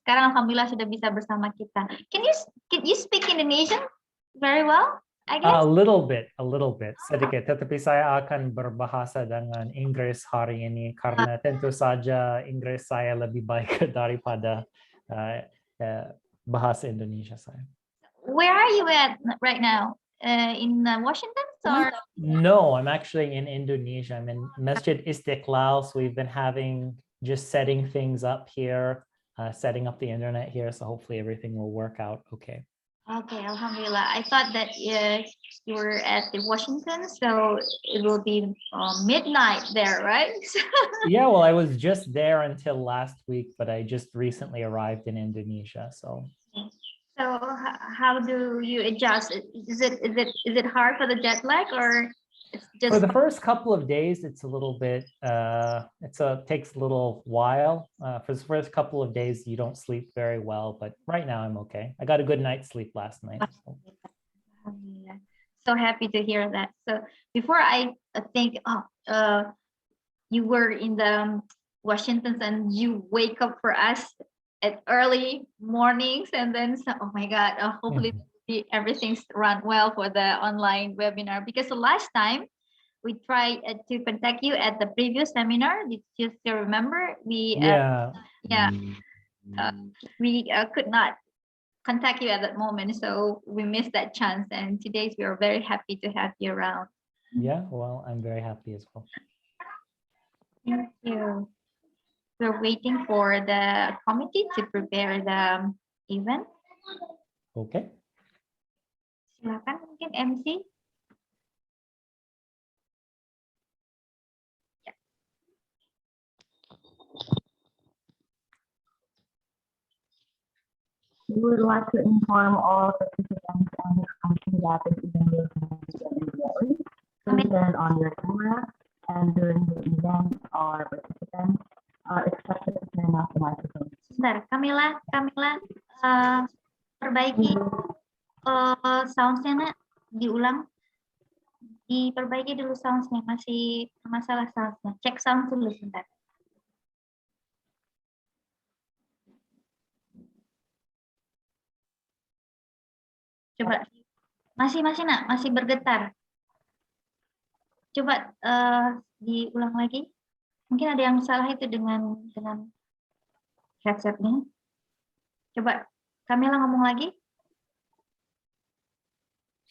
sekarang alhamdulillah sudah bisa bersama kita. Can you speak Indonesian very well? I guess. A little bit. Sedikit. Tetapi saya akan berbahasa dengan Inggris hari ini karena tentu saja Inggris saya lebih baik daripada bahasa Indonesia saya. Where are you at right now? In Washington or? No, I'm actually in Indonesia. I'm in Masjid Istiqlal. So we've been just setting things up here, setting up the internet here. So hopefully everything will work out okay. Okay, alhamdulillah. I thought that you were at the Washington, so it will be midnight there, right? Yeah, well, I was just there until last week, but I just recently arrived in Indonesia. So how do you adjust? Is it hard for the jet lag, or it's just for the first couple of days? It's a little bit. Takes a little while. For the first couple of days, you don't sleep very well, but right now I'm okay. I got a good night's sleep last night. So happy to hear that. So before I think, you were in the Washington and you wake up for us at early mornings, and then oh my God, hopefully everything's run well for the online webinar, because the last time we tried to contact you at the previous seminar. Did you still remember? We could not contact you at that moment, so we missed that chance. And today we are very happy to have you around. Yeah, well, I'm very happy as well. Thank you. We're waiting for the committee to prepare the event. Okay. Silakan mungkin MC. We would like to inform all participants and that this event will commence immediately. Please turn on your camera, and during the event, all participants are expected to turn off the microphone. Sebentar, Kamila, perbaiki sound-nya, nak, diperbaiki dulu sound-nya, masih masalah sound-nya. Cek sound dulu sebentar. Coba, masih nak, masih bergetar. Coba diulang lagi. Mungkin ada yang salah itu dengan headsetnya. Coba, Kamila ngomong lagi.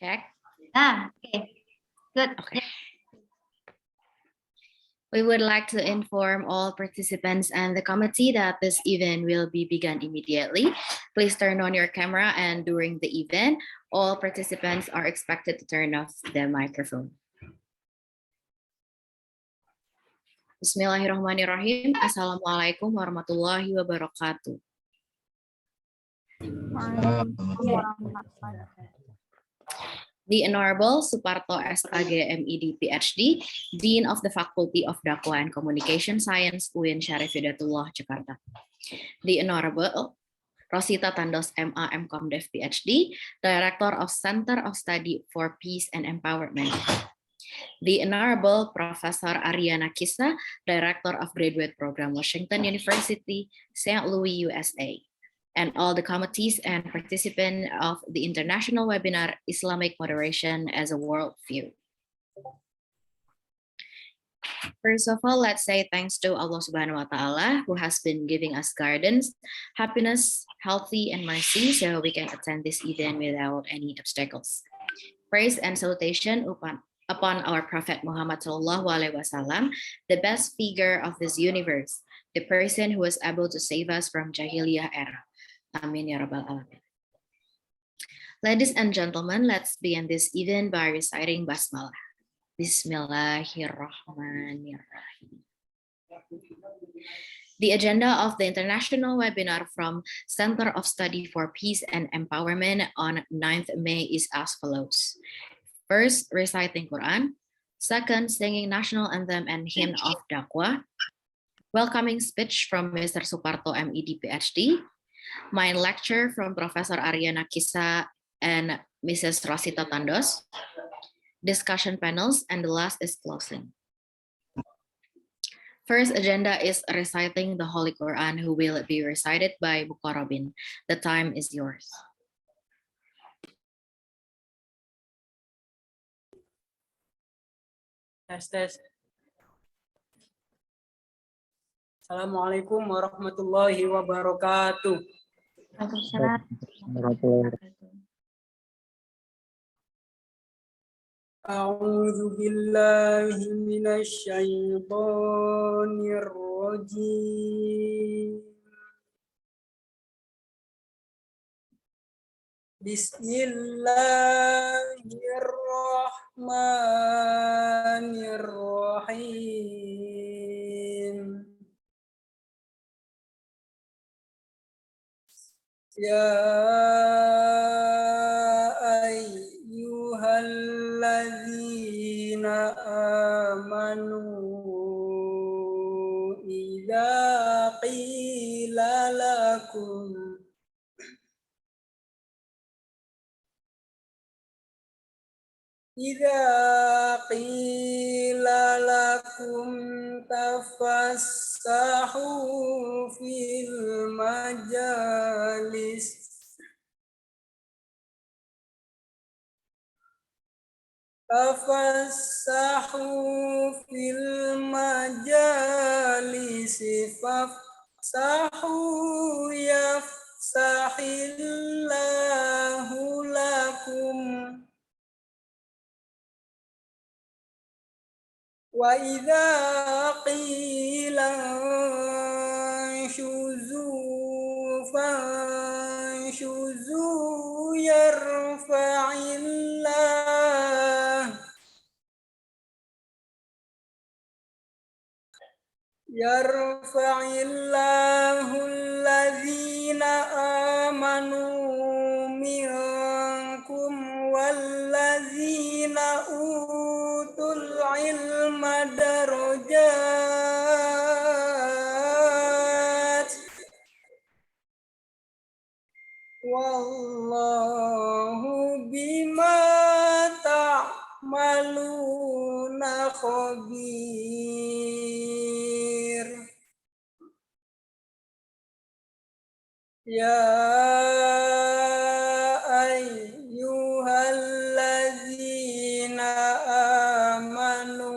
Check. Okay. Good. Okay. We would like to inform all participants and the committee that this event will be begun immediately. Please turn on your camera, and during the event, all participants are expected to turn off their microphone. Bismillahirrahmanirrahim. Assalamualaikum warahmatullahi wabarakatuh. The Honorable Suparto S.Ag M.Ed Ph.D, Dean of the Faculty of Dakwa and Communication Science, UIN Syarif Hidayatullah, Jakarta. The Honorable Rosita Tandos M.A. M.Comdev Ph.D, Director of Center of Study for Peace and Empowerment. The Honorable Professor Aria Nakissa, Director of Graduate Program, Washington University, St. Louis, USA. And all the committees and participants of the international webinar, Islamic Moderation as a Worldview. First of all, let's say thanks to Allah Subhanahu wa Ta'ala, who has been giving us guidance, happiness, healthy, and mercy, so we can attend this event without any obstacles. Praise and salutation upon our Prophet Muhammad Sallallahu Alaihi Wasallam, the best figure of this universe, the person who was able to save us from Jahiliyah era. Amin ya Rabbal Alamin. Ladies and gentlemen, let's begin this event by reciting Basmalah. Bismillahirrahmanirrahim. The agenda of the international webinar from Center of Study for Peace and Empowerment on 9th May is as follows. First, reciting Quran. Second, singing national anthem and hymn of Dakwa. Welcoming speech from Mr. Suparto M.Ed Ph.D. My lecture from Professor Aria Nakissa and Mrs. Rosita Tandos. Discussion panels, and the last is closing. First agenda is reciting the Holy Quran, who will be recited by Mukarrabin. The time is yours. Tes. Assalamualaikum warahmatullahi wabarakatuh. Waalaikumsalam. A'udzu billahi minasy syaithanir rajim. Bismillahirrahmanirrahim. Ya ayyuhalladzina amanu idza qila lakum tafassahu fil majalis fafsahu yafsahillahu lakum wa idza qila fanshuzu yarfa'illahu alladhina amanu minkum walladzina utul ilma darajat wallahu bima ta'maluna khabir. Ya ayyuhalladzina amanu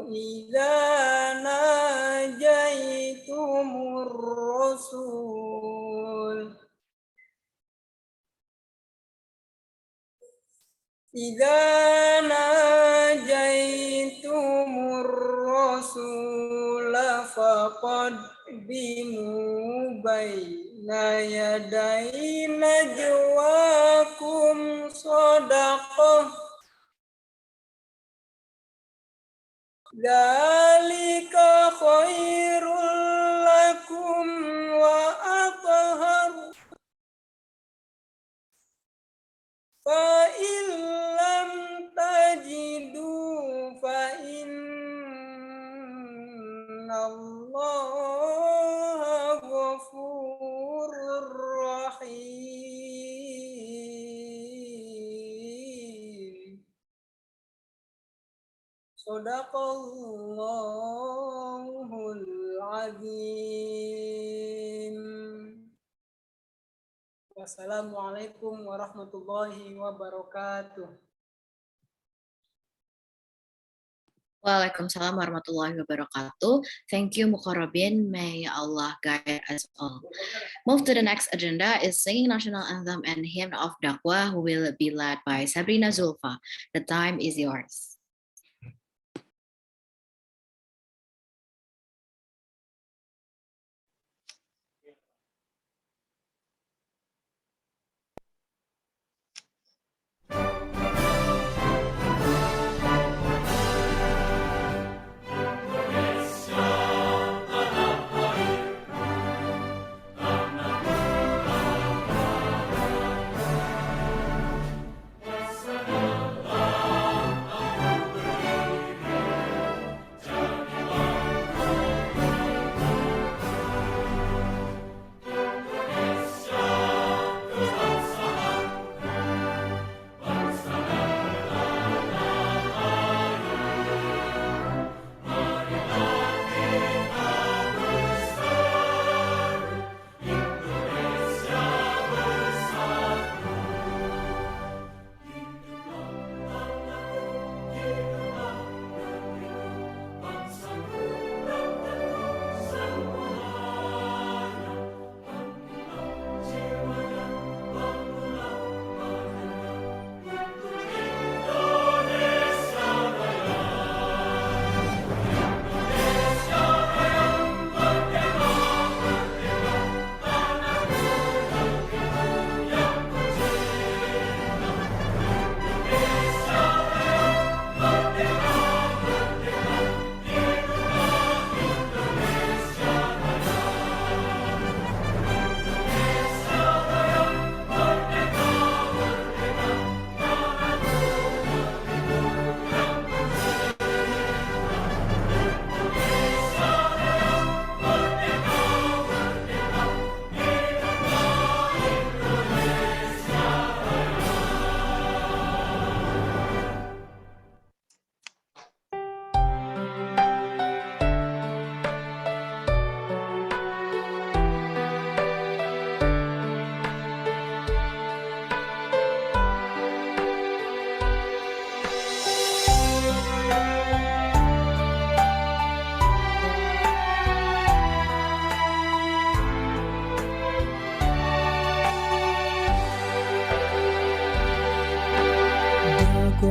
idza najaitumur rasul faqaddimu baina yaday najwakum shadaqah dzalika khairul lakum wa athhar fa illam tajidu fa innallaha ghafurur rahim. Shadaqallahul azim. Wassalamualaikum warahmatullahi wabarakatuh. Waalaikumsalam warahmatullahi wabarakatuh. Thank you, Mukarrabin. May Allah guide us all. Move to the next agenda is singing national anthem and hymn of Dakwa, who will be led by Sabrina Zulfa. The time is yours.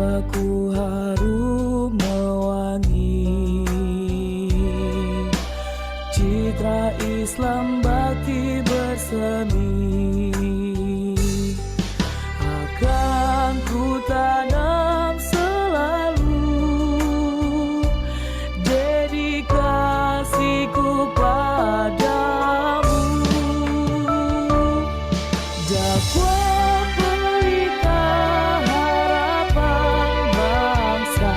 Dakwaku harum mewangi, citra Islam bakti bersemi, akan ku tanam selalu dedikasiku padamu. Dakwa pelita harapan bangsa,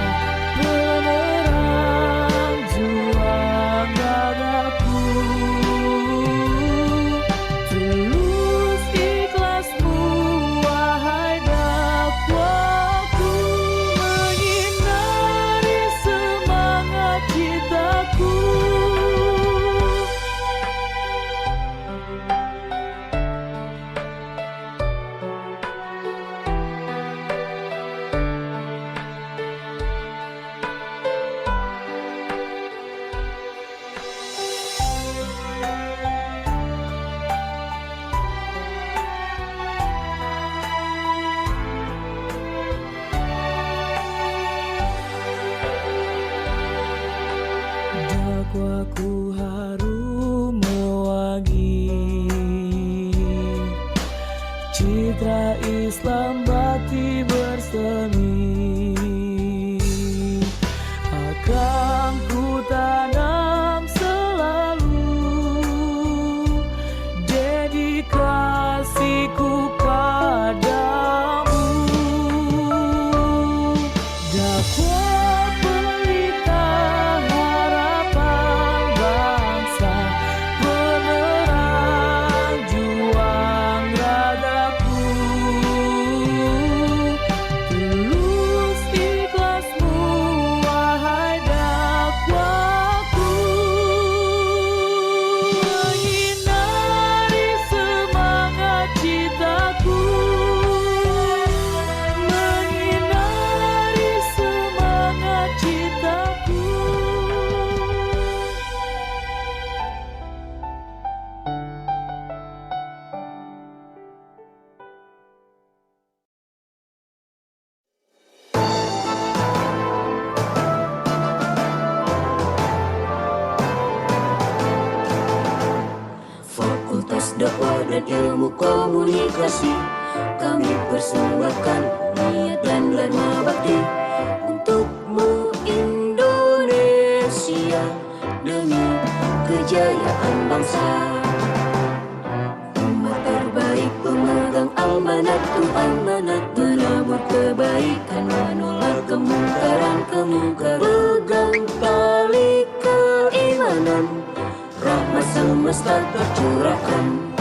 penerang juang ragaku. Tulus ikhlasmu wahai dakwaku, menyinari semangat citaku. Dakwaku harum mewangi, citra Islam bakti bersemi, akan ku tanam selalu dedikasiku padamu. Dakwa pelita harapan bangsa, penerang juang ragaku. Tulus ikhlasmu wahai dakwaku, menyinari semangat citaku, menyinari semangat citaku. Fakultas Dakwah dan Ilmu Komunikasi, kami persembahkan niat dan dharma bakti untukmu Indonesia, demi kejayaan bangsa. Umat terbaik pemegang amanat Tuhan, menabur kebaikan, menolak kemungkaran. Pegang tali keimanan, rahmat semesta tercurahkan.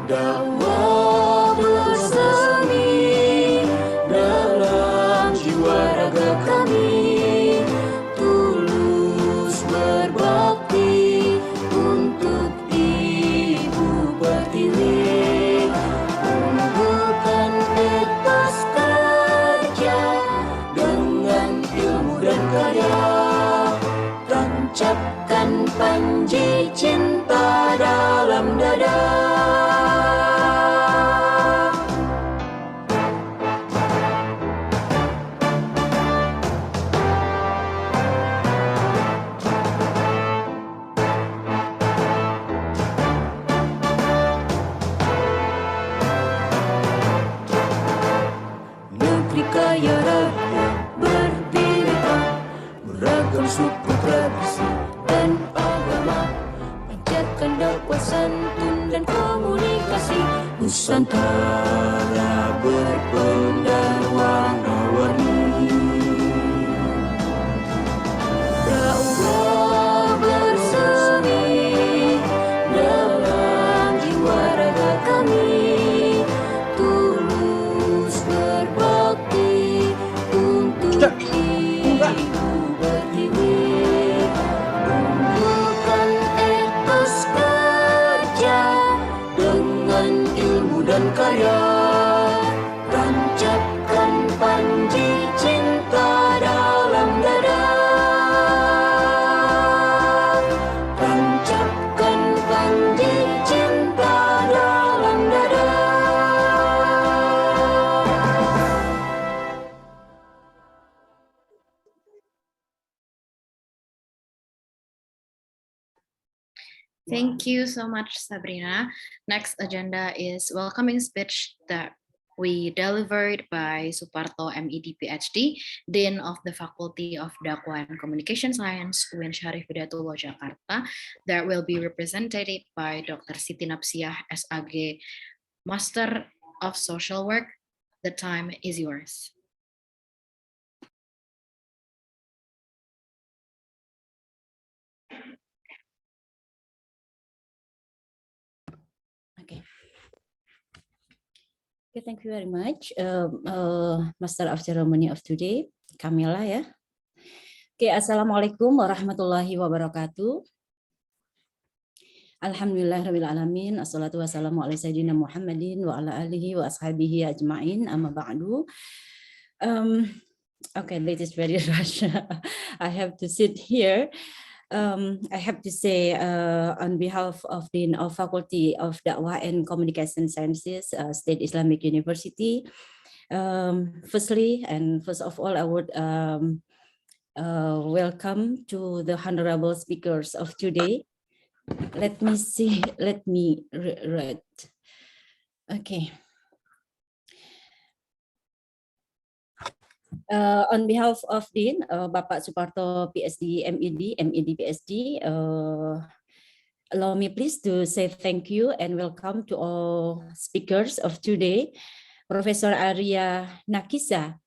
Dakwah bersemi dalam jiwa raga kami, tulus berbakti untuk Ibu Pertiwi, unggulkan etos kerja dengan ilmu dan karya, tancapkan panji cinta dalam dada. Negeri kaya raya berbineka, beragam suku tradisi dan agama, panjatkan dakwah santun dan komunikasi. Nusantara berpendar warna-warni, dakwah bersemi dalam jiwa raga kami, tulus berbakti untuk Ibu Pertiwi, unggulkan etos kerja dengan ilmu dan karya, tancapkan panji cinta dalam dada, tancapkan panji cinta dalam dada. Thank you so much, Sabrina. Next agenda is welcoming speech that we delivered by Suparto, M.Ed, Ph.D, Dean of the Faculty of Dakwa and Communication Science, UIN Syarif Hidayatullah, Jakarta, that will be represented by Dr. Siti Napsiah, S.Ag, Master of Social Work. The time is yours. Okay. Okay, thank you very much, Master of Ceremony of today, Kamila ya. Okay, Assalamualaikum warahmatullahi wabarakatuh. Alhamdulillahirabbil alamin, assalatu wassalamu ala sayyidina Muhammadin wa ala alihi wa ashabihi ajma'in, amma ba'du. Okay, this is very rush. I have to sit here. I have to say on behalf of the Faculty of Dakwa and Communication Sciences, State Islamic University, first of all, I would welcome to the honorable speakers of today. Let me see, let me read. Okay. On behalf of Dean, Bapak Suparto, Ph.D, M.Ed, Ph.D, allow me please to say thank you and welcome to all speakers of today. Professor Aria Nakissa,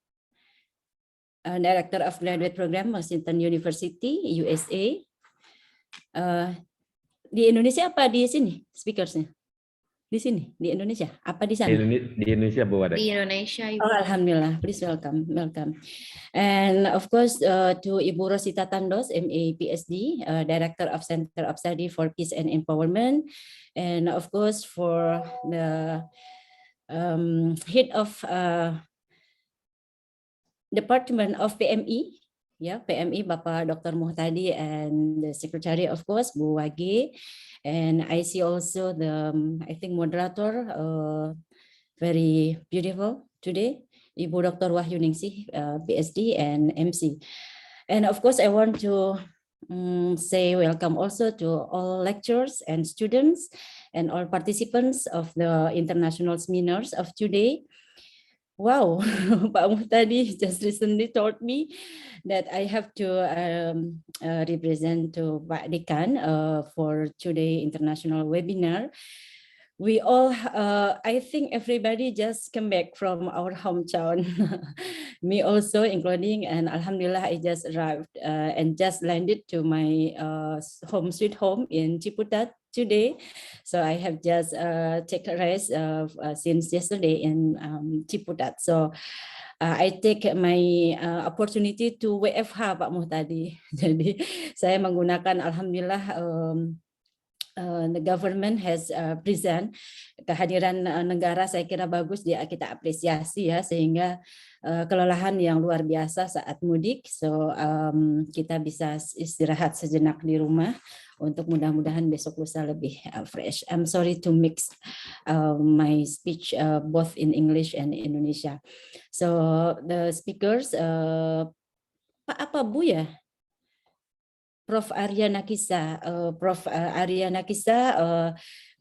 Director of Graduate Program, Washington University, USA. Di Indonesia apa di sini speakersnya? Di sini, di Indonesia, apa di sana? Di Indonesia, Bu. Di Indonesia, Ibu. Oh, alhamdulillah, please welcome. And of course, to Ibu Rosita Tandos, M.A. Ph.D, Director of Center of Study for Peace and Empowerment, and of course for the head of Department of PMI, PMI Bapak Dr. Muhtadi, and the Secretary of course Bu Wage, and I see also the I think moderator, very beautiful today, Ibu Dr. Wahyunengsih, Ph.D. and MC. And of course, I want to say welcome also to all lecturers and students and all participants of the international seminars of today. Wow, Pak Muhtadi just recently told me that I have to represent to Pak Dekan for today international webinar. We all, I think everybody just came back from our hometown, me also including, and Alhamdulillah, I just arrived and just landed to my home sweet home in Ciputat today. So I have just taken a rest since yesterday in Ciputat. So I take my opportunity to WFH Pak Muhtadi. Jadi saya menggunakan Alhamdulillah the government has present kehadiran negara, saya kira bagus, kita apresiasi ya, sehingga kelelahan yang luar biasa saat mudik, so kita bisa istirahat sejenak di rumah untuk mudah-mudahan besok lusa lebih fresh. I'm sorry to mix my speech both in English and Indonesia. So the speakers, Pak apa Bu ya? Prof. Aria Nakissa,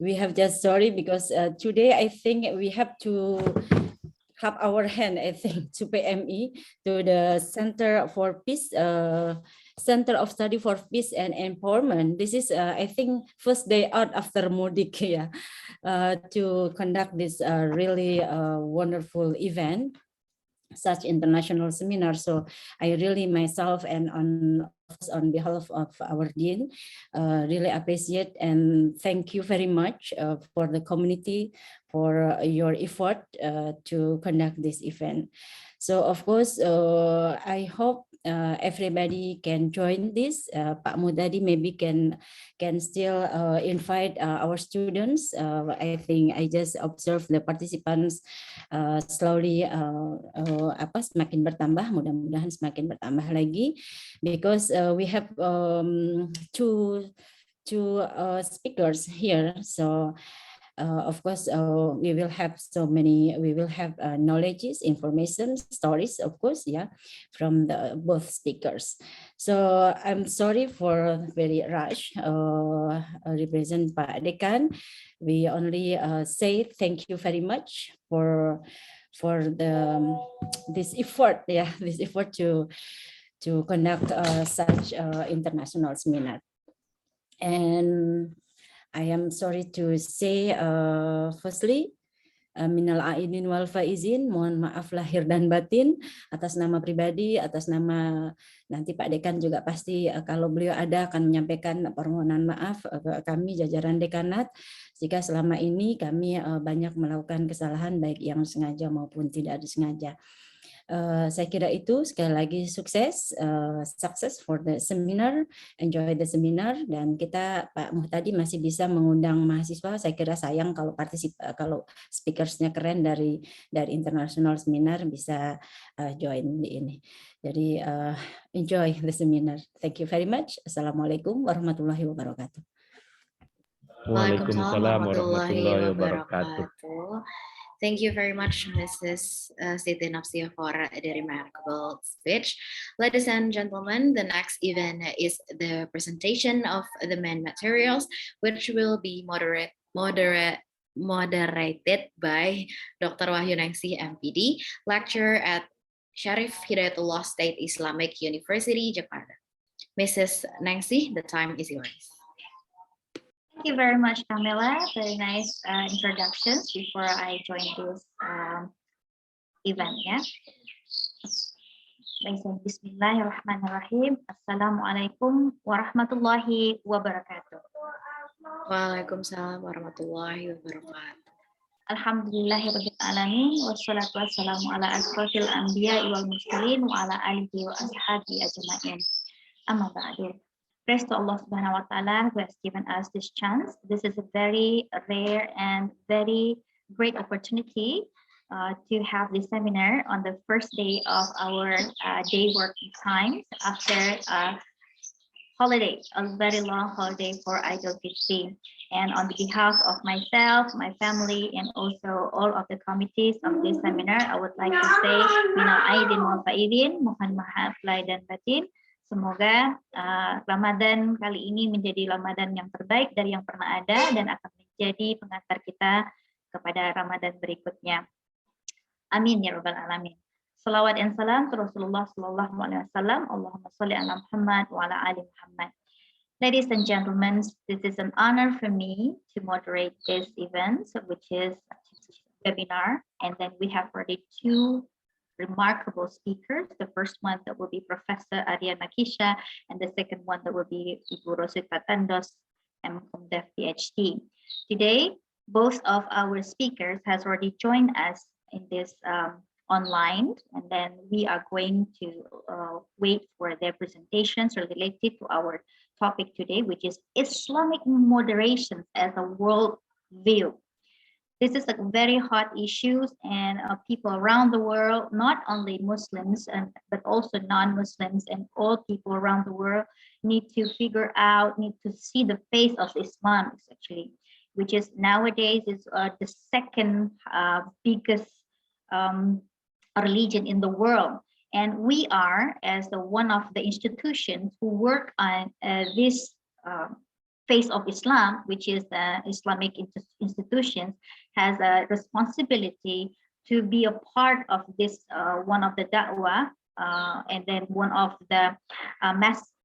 we have just sorry because today I think we have to clap our hand, I think, to PMI, to the Center for Peace, Center of Study for Peace and Empowerment. This is, I think, first day out after Mudik, to conduct this really wonderful event, such international seminar. So I really myself and on behalf of our dean really appreciate and thank you very much for the community for your effort to conduct this event. So of course I hope everybody can join this. Pak Muhtadi maybe can still invite our students. I think I just observe the participants slowly semakin bertambah, mudah-mudahan semakin bertambah lagi, because we have two speakers here. So Of course, we will have knowledges, information, stories, of course, yeah, from the both speakers. So I'm sorry for very rush, represent Pak Dekan. We only say thank you very much for this effort, yeah, this effort to conduct such international seminar. And I am sorry to say, firstly, minal aidin wal faizin, mohon maaf lahir dan batin atas nama pribadi, atas nama nanti Pak Dekan juga pasti kalau beliau ada akan menyampaikan permohonan maaf ke kami jajaran dekanat jika selama ini kami banyak melakukan kesalahan baik yang sengaja maupun tidak disengaja. Saya kira itu sekali lagi sukses, success for the seminar, enjoy the seminar, dan kita Pak Muhtadi masih bisa mengundang mahasiswa. Saya kira sayang kalau kalau speakersnya keren dari international seminar bisa join di ini. Jadi enjoy the seminar. Thank you very much. Assalamualaikum warahmatullahi wabarakatuh. Waalaikumsalam warahmatullahi wabarakatuh. Thank you very much, Mrs. Siti Nafsia, for the remarkable speech. Ladies and gentlemen, the next event is the presentation of the main materials, which will be moderated by Dr. Wahyunengsih, M.Pd, lecturer at Syarif Hidayatullah State Islamic University, Jakarta. Mrs. Nengsih, the time is yours. Thank you very much, Camilla. Very nice introductions before I join this event. Yeah. Bismillahirrahmanirrahim. Assalamualaikum warahmatullahi wabarakatuh. Waalaikumsalam warahmatullahi wabarakatuh. Alhamdulillahirabbil alamin wassalatu wassalamu ala asrofil anbiya'i wal mursalin wa ala alihi wa ashabihi ajma'in. Amma ba'du. Praise to Allah subhanahu wa ta'ala who has given us this chance. This is a very rare and very great opportunity to have this seminar on the first day of our day working time after holiday, a very long holiday for Idul Fitri. And on behalf of myself, my family, and also all of the committees of this seminar, I would like to say, minal aidin wal faizin, mohon maaf lahir dan batin. Semoga Ramadan kali ini menjadi Ramadan yang terbaik dari yang pernah ada dan akan menjadi pengantar kita kepada Ramadan berikutnya. Amin ya rabbal alamin. Salawat dan salam to Rasulullah sallallahu alaihi wasallam. Allahumma shalli ala Muhammad wa ala ali Muhammad. Ladies and gentlemen, this is an honor for me to moderate this event, which is a webinar, and then we have already two remarkable speakers. The first one that will be Professor Aria Nakissa, and the second one that will be Ibu Rosita Tandos, M.Comdev Ph.D. Today, both of our speakers has already joined us in this online, and then we are going to wait for their presentations related to our topic today, which is Islamic moderation as a worldview. This is a very hot issue, and people around the world, not only Muslims, but also non-Muslims, and all people around the world need to figure out, need to see the face of Islam, actually, which is nowadays is the second biggest religion in the world. And we are, as one of the institutions who work on this face of Islam, which is Islamic institutions, has a responsibility to be a part of this one of the da'wah, and then one of the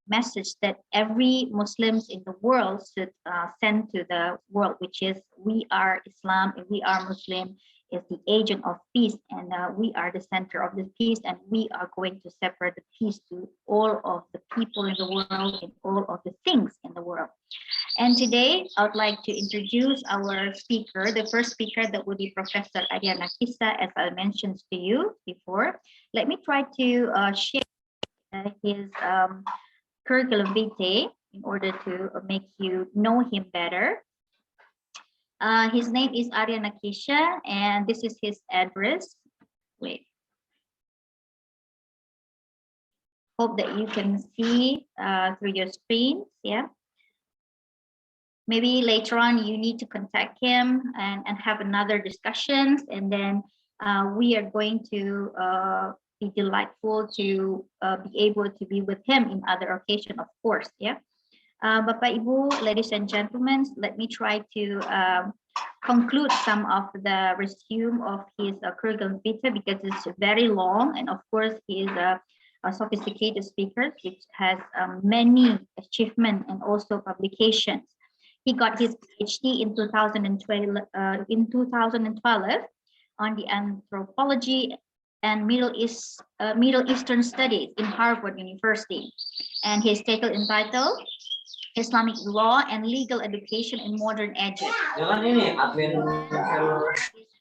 message that every Muslims in the world should send to the world, which is we are Islam and we are Muslim, is the agent of peace, and we are the center of the peace, and we are going to separate the peace to all of the people in the world and all of the things in the world. And today I would like to introduce our speaker. The first speaker that will be Professor Aria Nakissa, as I mentioned to you before. Let me try to share his curriculum vitae in order to make you know him better. His name is Aria Nakissa, and this is his address. Wait. Hope that you can see through your screens. Yeah. maybe later on you need to contact him and have another discussions, and then we are going to be delightful to be able to be with him in other occasion, of course. Yeah. Bapak Ibu, ladies and gentlemen, let me try to conclude some of the resume of his curriculum vitae, because it's very long, and of course he is a sophisticated speaker which has many achievements and also publications. He got his Ph.D. in 2012 on the anthropology and Middle Eastern studies in Harvard University, and his title entitled Islamic Law and Legal Education in Modern Egypt.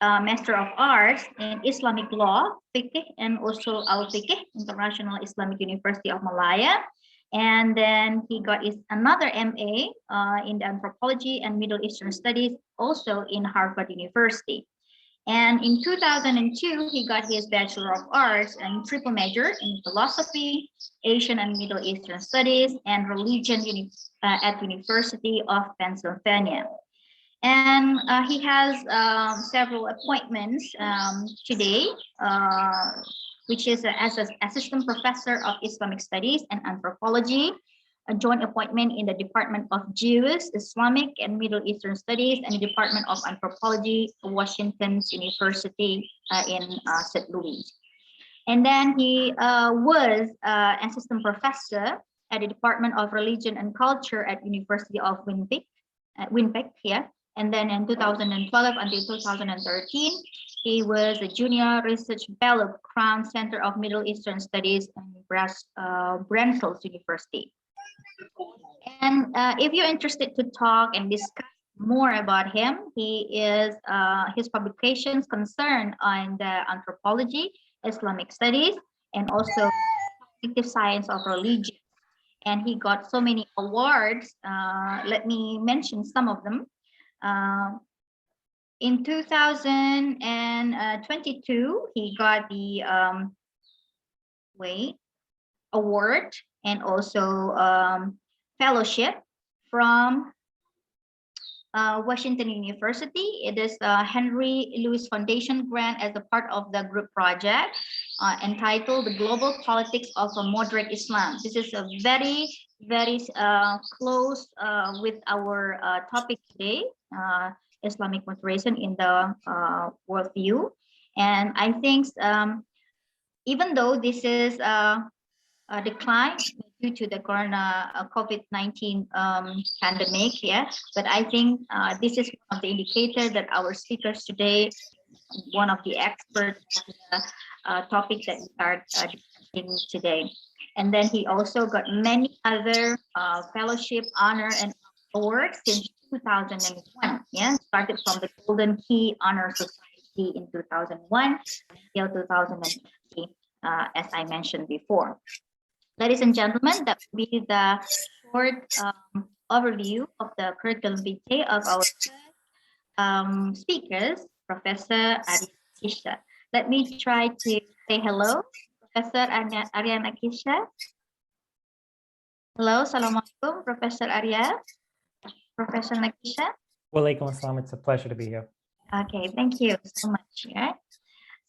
Master of Arts in Islamic Law, Fiqh, and also Al-Fiqh, International Islamic University of Malaya. And then he got his another MA in the Anthropology and Middle Eastern Studies, also in Harvard University. And in 2002, he got his Bachelor of Arts and triple major in Philosophy, Asian and Middle Eastern Studies, and Religion at University of Pennsylvania. And he has several appointments today, which is as an Assistant Professor of Islamic Studies and Anthropology, a joint appointment in the Department of Jewish, Islamic, and Middle Eastern Studies, and the Department of Anthropology, Washington University in St. Louis. And then he was Assistant Professor at the Department of Religion and Culture at University of Winnipeg, yeah. And then in 2012 until 2013, he was a Junior Research Fellow, Crown Center of Middle Eastern Studies at Brussels University. And if you're interested to talk and discuss more about him, his publications concern on the anthropology, Islamic studies, and also cognitive science of religion. And he got so many awards. Let me mention some of them. In 2022, he got the award and also fellowship from Washington University. It is Henry Louis Foundation grant as a part of the group project entitled The Global Politics of a Moderate Islam. This is a very, very close with our topic today, Islamic moderation in the worldview. And I think even though this is a decline due to the COVID-19 pandemic, yeah, but I think this is one of the indicators that our speakers today, one of the experts on the topic that we are discussing today. And then he also got many other fellowship, honor, and awards since 2001. Yeah, started from the Golden Key Honor Society in 2001 until 2003, as I mentioned before. Ladies and gentlemen, that will be the short overview of the curriculum vitae of our speakers, Professor Aria. Let me try to say hello, Professor Aria Nakissa. Hello, Assalamualaikum, Professor Aria. Professor Nakissa. Waalaikumsalam. It's a pleasure to be here. Okay, thank you so much. Yeah.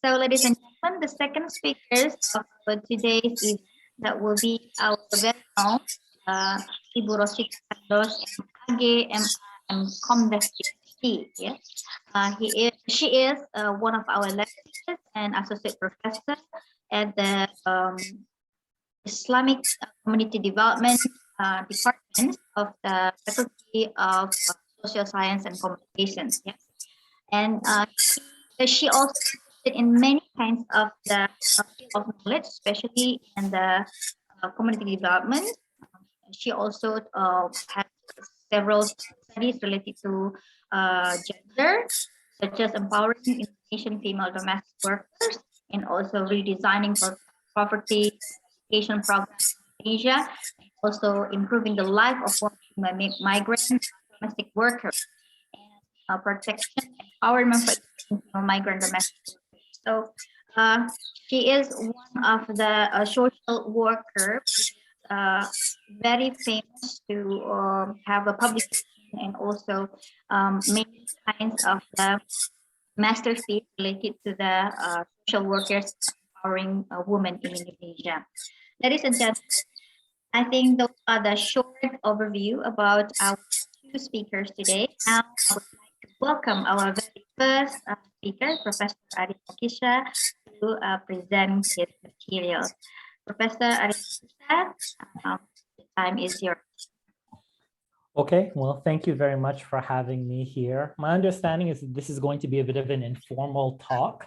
So, ladies and gentlemen, the second speakers of today's event that will be our very own Ibu Rosita Tandos, M.Ag, M.Comdev, Ph.D. Yeah. She is one of our lecturers and associate professor at the Islamic Community Development Department of the Faculty of Social Science and Communications. Yeah. And she also in many kinds of the field of knowledge, especially in the community development. She also has several studies related to gender, such as empowering Indonesian female domestic workers and also redesigning poverty education programs in Asia, and also improving the life of working migrant domestic workers, and protection and empowerment for migrant domestic workers. So she is one of the social workers very famous to have a publication and also many kinds of the master's thesis related to the social workers empowering women in Indonesia. Ladies and gentlemen, I think those are the short overview about our two speakers today. Now, I would like to welcome our very first speaker, Professor Aria Nakissa, to present his materials. Professor Aria Nakissa, the time is yours. Okay, well, thank you very much for having me here. My understanding is that this is going to be a bit of an informal talk.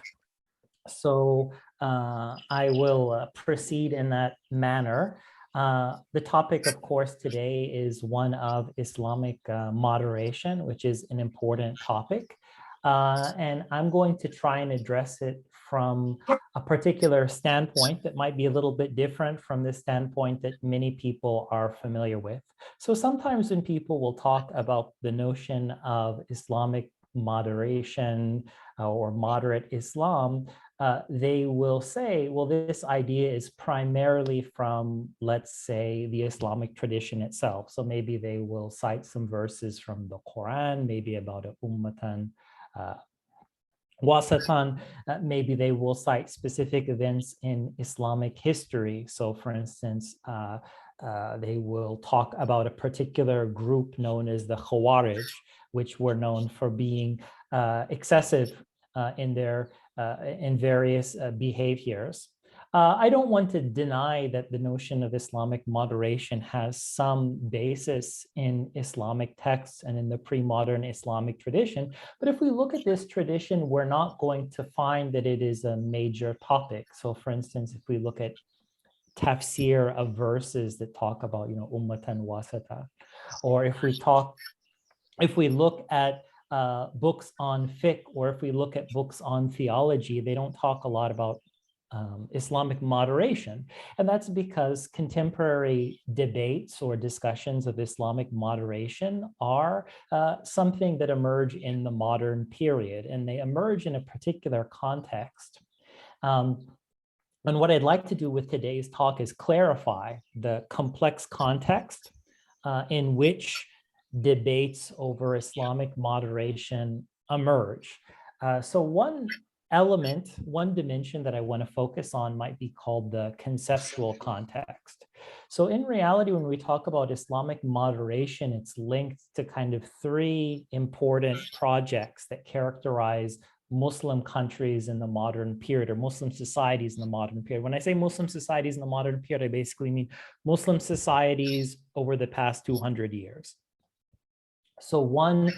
So I will proceed in that manner. The topic, of course, today is one of Islamic moderation, which is an important topic. And I'm going to try and address it from a particular standpoint that might be a little bit different from the standpoint that many people are familiar with. So sometimes when people will talk about the notion of Islamic moderation or moderate Islam, they will say, well, this idea is primarily from, let's say, the Islamic tradition itself. So maybe they will cite some verses from the Quran, maybe about a ummatan wasatan, maybe they will cite specific events in Islamic history. So for instance, they will talk about a particular group known as the Khawarij, which were known for being excessive in various behaviors. I don't want to deny that the notion of Islamic moderation has some basis in Islamic texts and in the pre-modern Islamic tradition. But if we look at this tradition, we're not going to find that it is a major topic. So for instance, if we look at tafsir of verses that talk about, ummatan wasata, or if we look at books on fiqh, or if we look at books on theology, they don't talk a lot about Islamic moderation. And that's because contemporary debates or discussions of Islamic moderation are something that emerge in the modern period, and they emerge in a particular context. And what I'd like to do with today's talk is clarify the complex context in which debates over Islamic moderation emerge. So one dimension that I want to focus on might be called the conceptual context. So in reality, when we talk about Islamic moderation, it's linked to kind of three important projects that characterize Muslim countries in the modern period, or Muslim societies in the modern period. When I say Muslim societies in the modern period, I basically mean Muslim societies over the past 200 years. So one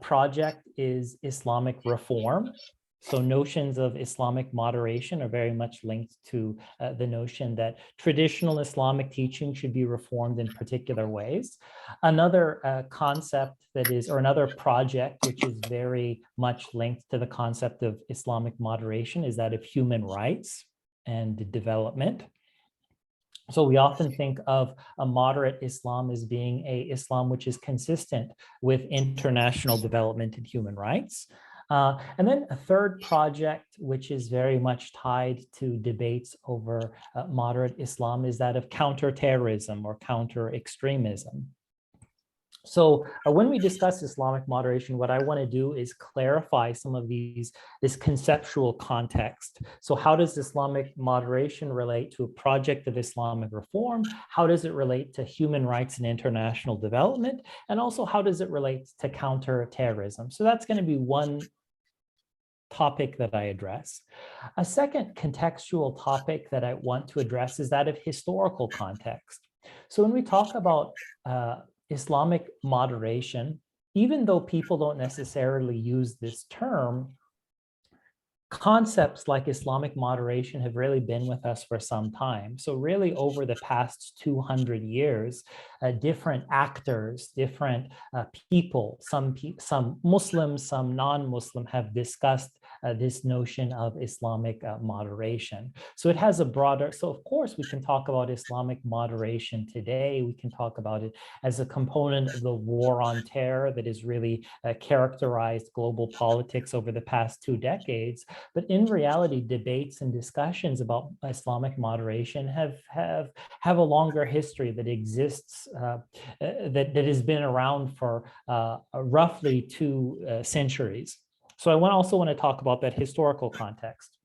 project is Islamic reform. So notions of Islamic moderation are very much linked to the notion that traditional Islamic teaching should be reformed in particular ways. Another concept that is, or another project which is very much linked to the concept of Islamic moderation is that of human rights and development. So we often think of a moderate Islam as being a Islam which is consistent with international development and human rights. And then a third project, which is very much tied to debates over moderate Islam, is that of counterterrorism or counter-extremism. So when we discuss Islamic moderation, what I want to do is clarify some of this conceptual context. So how does Islamic moderation relate to a project of Islamic reform? How does it relate to human rights and international development? And also, how does it relate to counterterrorism? So that's going to be one topic that I address. A second contextual topic that I want to address is that of historical context. So when we talk about Islamic moderation, even though people don't necessarily use this term, concepts like Islamic moderation have really been with us for some time. So really over the past 200 years, different actors, different people, some Muslims, some non-Muslim, have discussed this notion of Islamic moderation. So it has a broader, so of course we can talk about Islamic moderation today. We can talk about it as a component of the war on terror that has really characterized global politics over the past 2 decades. But in reality, debates and discussions about Islamic moderation have a longer history that exists, that has been around for roughly 2 centuries. So I also want to talk about that historical context.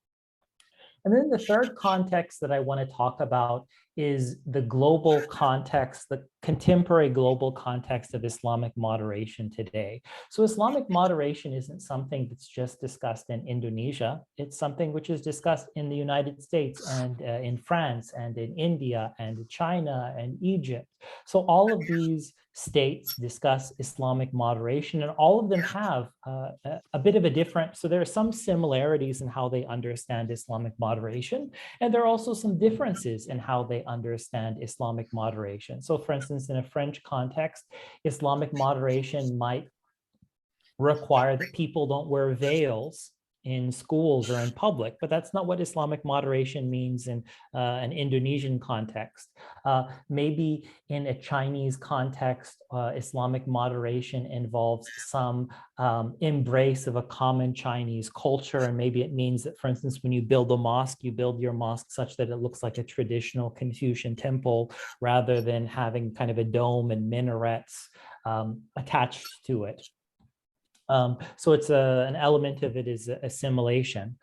And then the third context that I want to talk about is the global context, the contemporary global context of Islamic moderation today. So Islamic moderation isn't something that's just discussed in Indonesia. It's something which is discussed in the United States and in France and in India and China and Egypt. So all of these states discuss Islamic moderation, and all of them have a bit of a different, so there are some similarities in how they understand Islamic moderation, and there are also some differences in how they understand Islamic moderation. So for instance, in a French context, Islamic moderation might require that people don't wear veils in schools or in public, but that's not what Islamic moderation means in an Indonesian context. Maybe in a Chinese context, Islamic moderation involves some embrace of a common Chinese culture, and maybe it means that, for instance, when you build a mosque, you build your mosque such that it looks like a traditional Confucian temple rather than having kind of a dome and minarets attached to it. So it's an element of it is assimilation.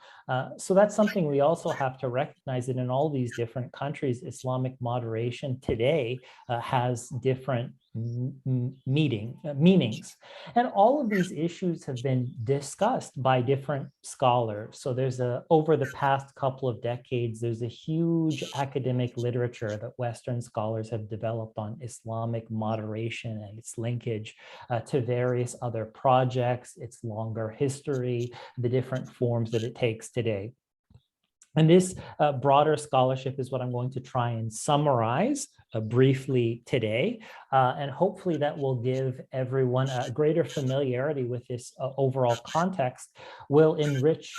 So that's something we also have to recognize, that in all these different countries, Islamic moderation today has different meanings. And all of these issues have been discussed by different scholars. So there's over the past couple of decades, there's a huge academic literature that Western scholars have developed on Islamic moderation and its linkage to various other projects, its longer history, the different forms that it takes today. And this broader scholarship is what I'm going to try and summarize briefly today. And hopefully that will give everyone a greater familiarity with this overall context, will enrich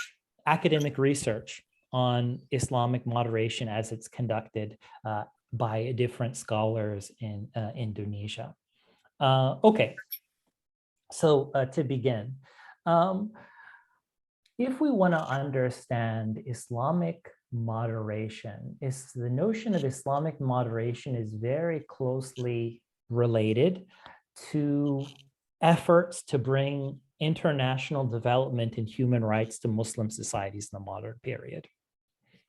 academic research on Islamic moderation as it's conducted by different scholars in Indonesia. Okay, so to begin, if we want to understand Islamic moderation, the notion of Islamic moderation is very closely related to efforts to bring international development and human rights to Muslim societies in the modern period.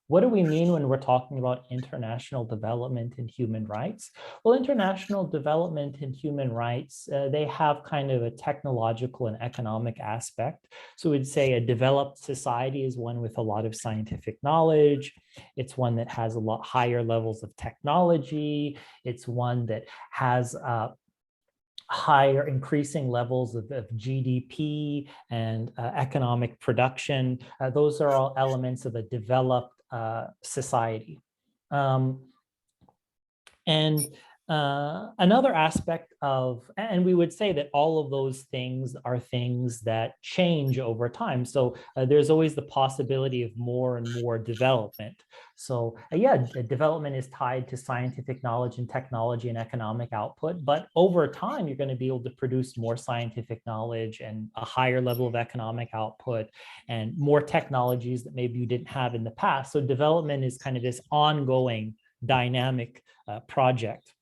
What do we mean when we're talking about international development and human rights? Well, international development and human rights, they have kind of a technological and economic aspect. So we'd say a developed society is one with a lot of scientific knowledge. It's one that has a lot higher levels of technology. It's one that has higher increasing levels of GDP and economic production. Those are all elements of a developed society. Another aspect of, and we would say that all of those things are things that change over time. So there's always the possibility of more and more development. So yeah, development is tied to scientific knowledge and technology and economic output, but over time, you're going to be able to produce more scientific knowledge and a higher level of economic output and more technologies that maybe you didn't have in the past. So development is kind of this ongoing dynamic project.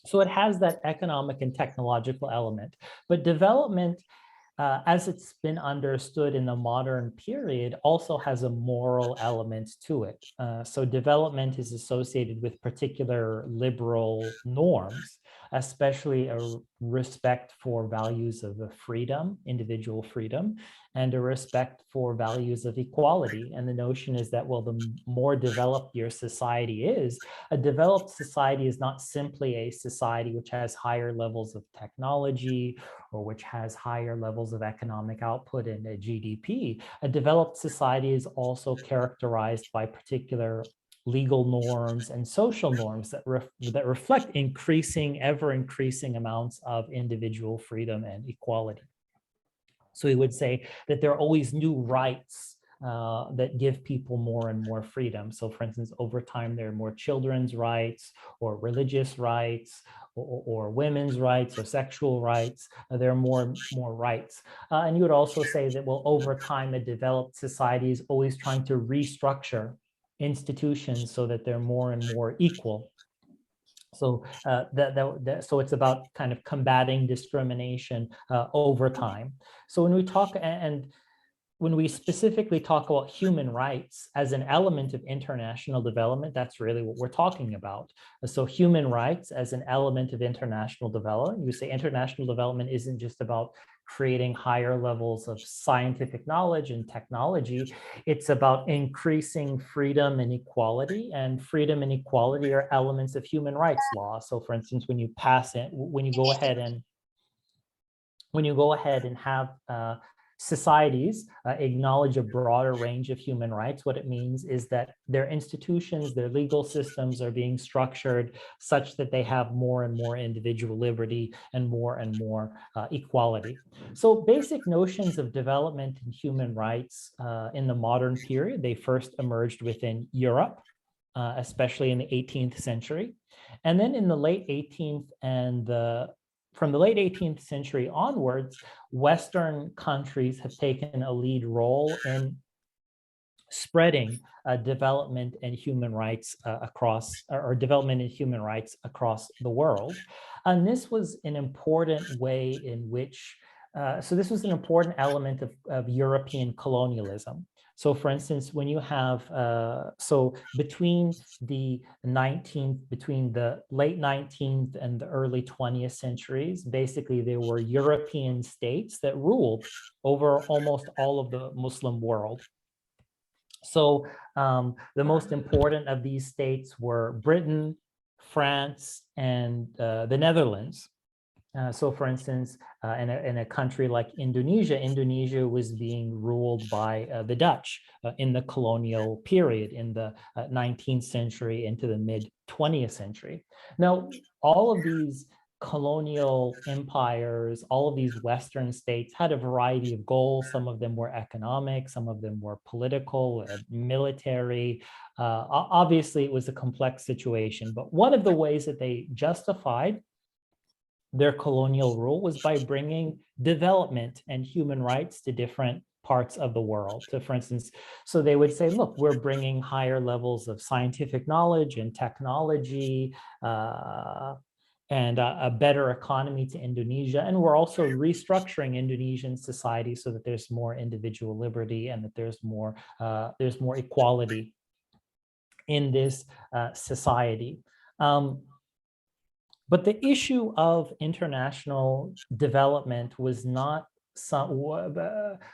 So it has that economic and technological element, but development, as it's been understood in the modern period, also has a moral element to it. So development is associated with particular liberal norms, especially a respect for values of freedom, individual freedom, and a respect for values of equality. And the notion is that, well, the more developed your society is, a developed society is not simply a society which has higher levels of technology or which has higher levels of economic output and a GDP. A developed society is also characterized by particular legal norms and social norms that reflect ever increasing amounts of individual freedom and equality. So we would say that there are always new rights that give people more and more freedom. So for instance, over time, there are more children's rights or religious rights or women's rights or sexual rights. There are more rights. And you would also say that, well, over time, a developed society is always trying to restructure institutions so that they're more and more equal. So so it's about kind of combating discrimination over time. So when we talk and when we specifically talk about human rights as an element of international development, that's really what we're talking about. So human rights as an element of international development, you say international development isn't just about creating higher levels of scientific knowledge and technology. It's about increasing freedom and equality, and freedom and equality are elements of human rights law. So for instance, when you go ahead and have societies acknowledge a broader range of human rights, what it means is that their institutions, their legal systems are being structured such that they have more and more individual liberty and more equality. So basic notions of development and human rights in the modern period, they first emerged within Europe, especially in the 18th century. And then in the late 18th and from the late 18th century onwards, Western countries have taken a lead role in spreading development and human rights across the world. And this was an important way in which, so this was an important element of European colonialism. So for instance, when you have, so between the late 19th and the early 20th centuries, basically there were European states that ruled over almost all of the Muslim world. So the most important of these states were Britain, France, and the Netherlands. So for instance, in a country like Indonesia, Indonesia was being ruled by the Dutch in the colonial period in the 19th century into the mid 20th century. Now, all of these colonial empires, all of these Western states had a variety of goals. Some of them were economic, some of them were political, military. Obviously, it was a complex situation, but one of the ways that they justified their colonial rule was by bringing development and human rights to different parts of the world. So for instance, so they would say, look, we're bringing higher levels of scientific knowledge and technology and a better economy to Indonesia. And we're also restructuring Indonesian society so that there's more individual liberty and that there's more equality in this society. But the issue of international development was not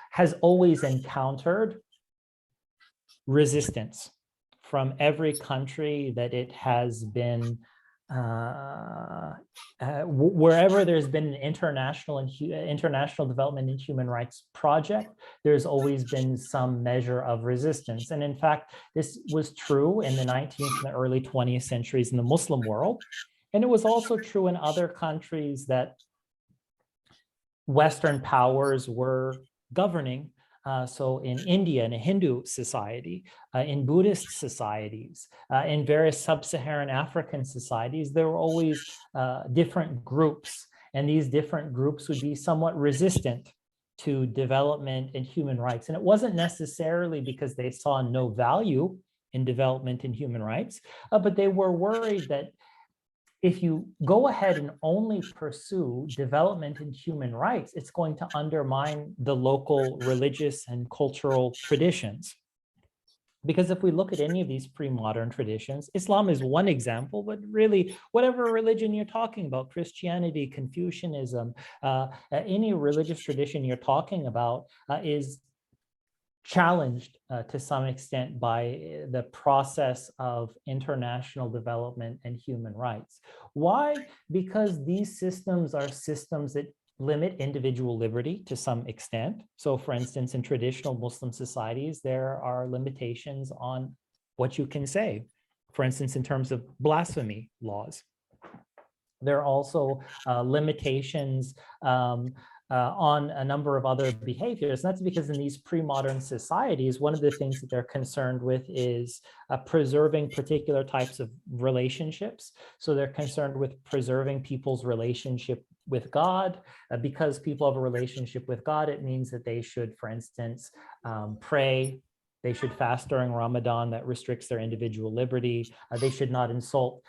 has always encountered resistance from every country that it has been, wherever there's been an international development and human rights project, there's always been some measure of resistance. And in fact, this was true in the 19th and the early 20th centuries in the Muslim world. And it was also true in other countries that Western powers were governing. So in India, in a Hindu society, in Buddhist societies, in various sub-Saharan African societies, there were always different groups. And these different groups would be somewhat resistant to development and human rights. And it wasn't necessarily because they saw no value in development and human rights, but they were worried that if you go ahead and only pursue development in human rights, it's going to undermine the local religious and cultural traditions. Because if we look at any of these pre-modern traditions, Islam is one example, but really whatever religion you're talking about, Christianity, Confucianism, any religious tradition you're talking about is challenged to some extent by the process of international development and human rights. Why? Because these systems are systems that limit individual liberty to some extent. So for instance, in traditional Muslim societies, there are limitations on what you can say. For instance, in terms of blasphemy laws. There are also limitations on a number of other behaviors. And that's because in these pre-modern societies, one of the things that they're concerned with is preserving particular types of relationships. So they're concerned with preserving people's relationship with God. Because people have a relationship with God, it means that they should, for instance, pray. They should fast during Ramadan. That restricts their individual liberty. They should not insult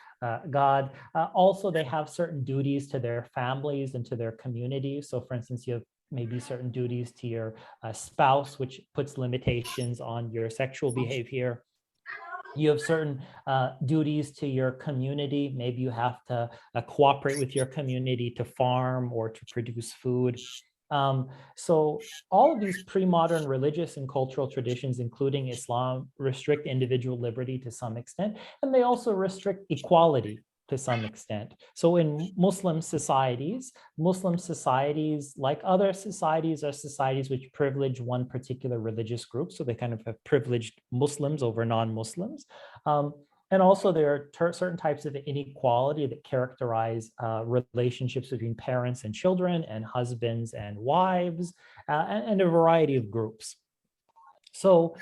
God. Also, they have certain duties to their families and to their community. So for instance, you have maybe certain duties to your spouse, which puts limitations on your sexual behavior. You have certain duties to your community. Maybe you have to cooperate with your community to farm or to produce food. So all of these pre-modern religious and cultural traditions, including Islam, restrict individual liberty to some extent, and they also restrict equality to some extent. So in Muslim societies, like other societies, are societies which privilege one particular religious group. So they kind of have privileged Muslims over non-Muslims. And also there are certain types of inequality that characterize relationships between parents and children and husbands and wives and a variety of groups. So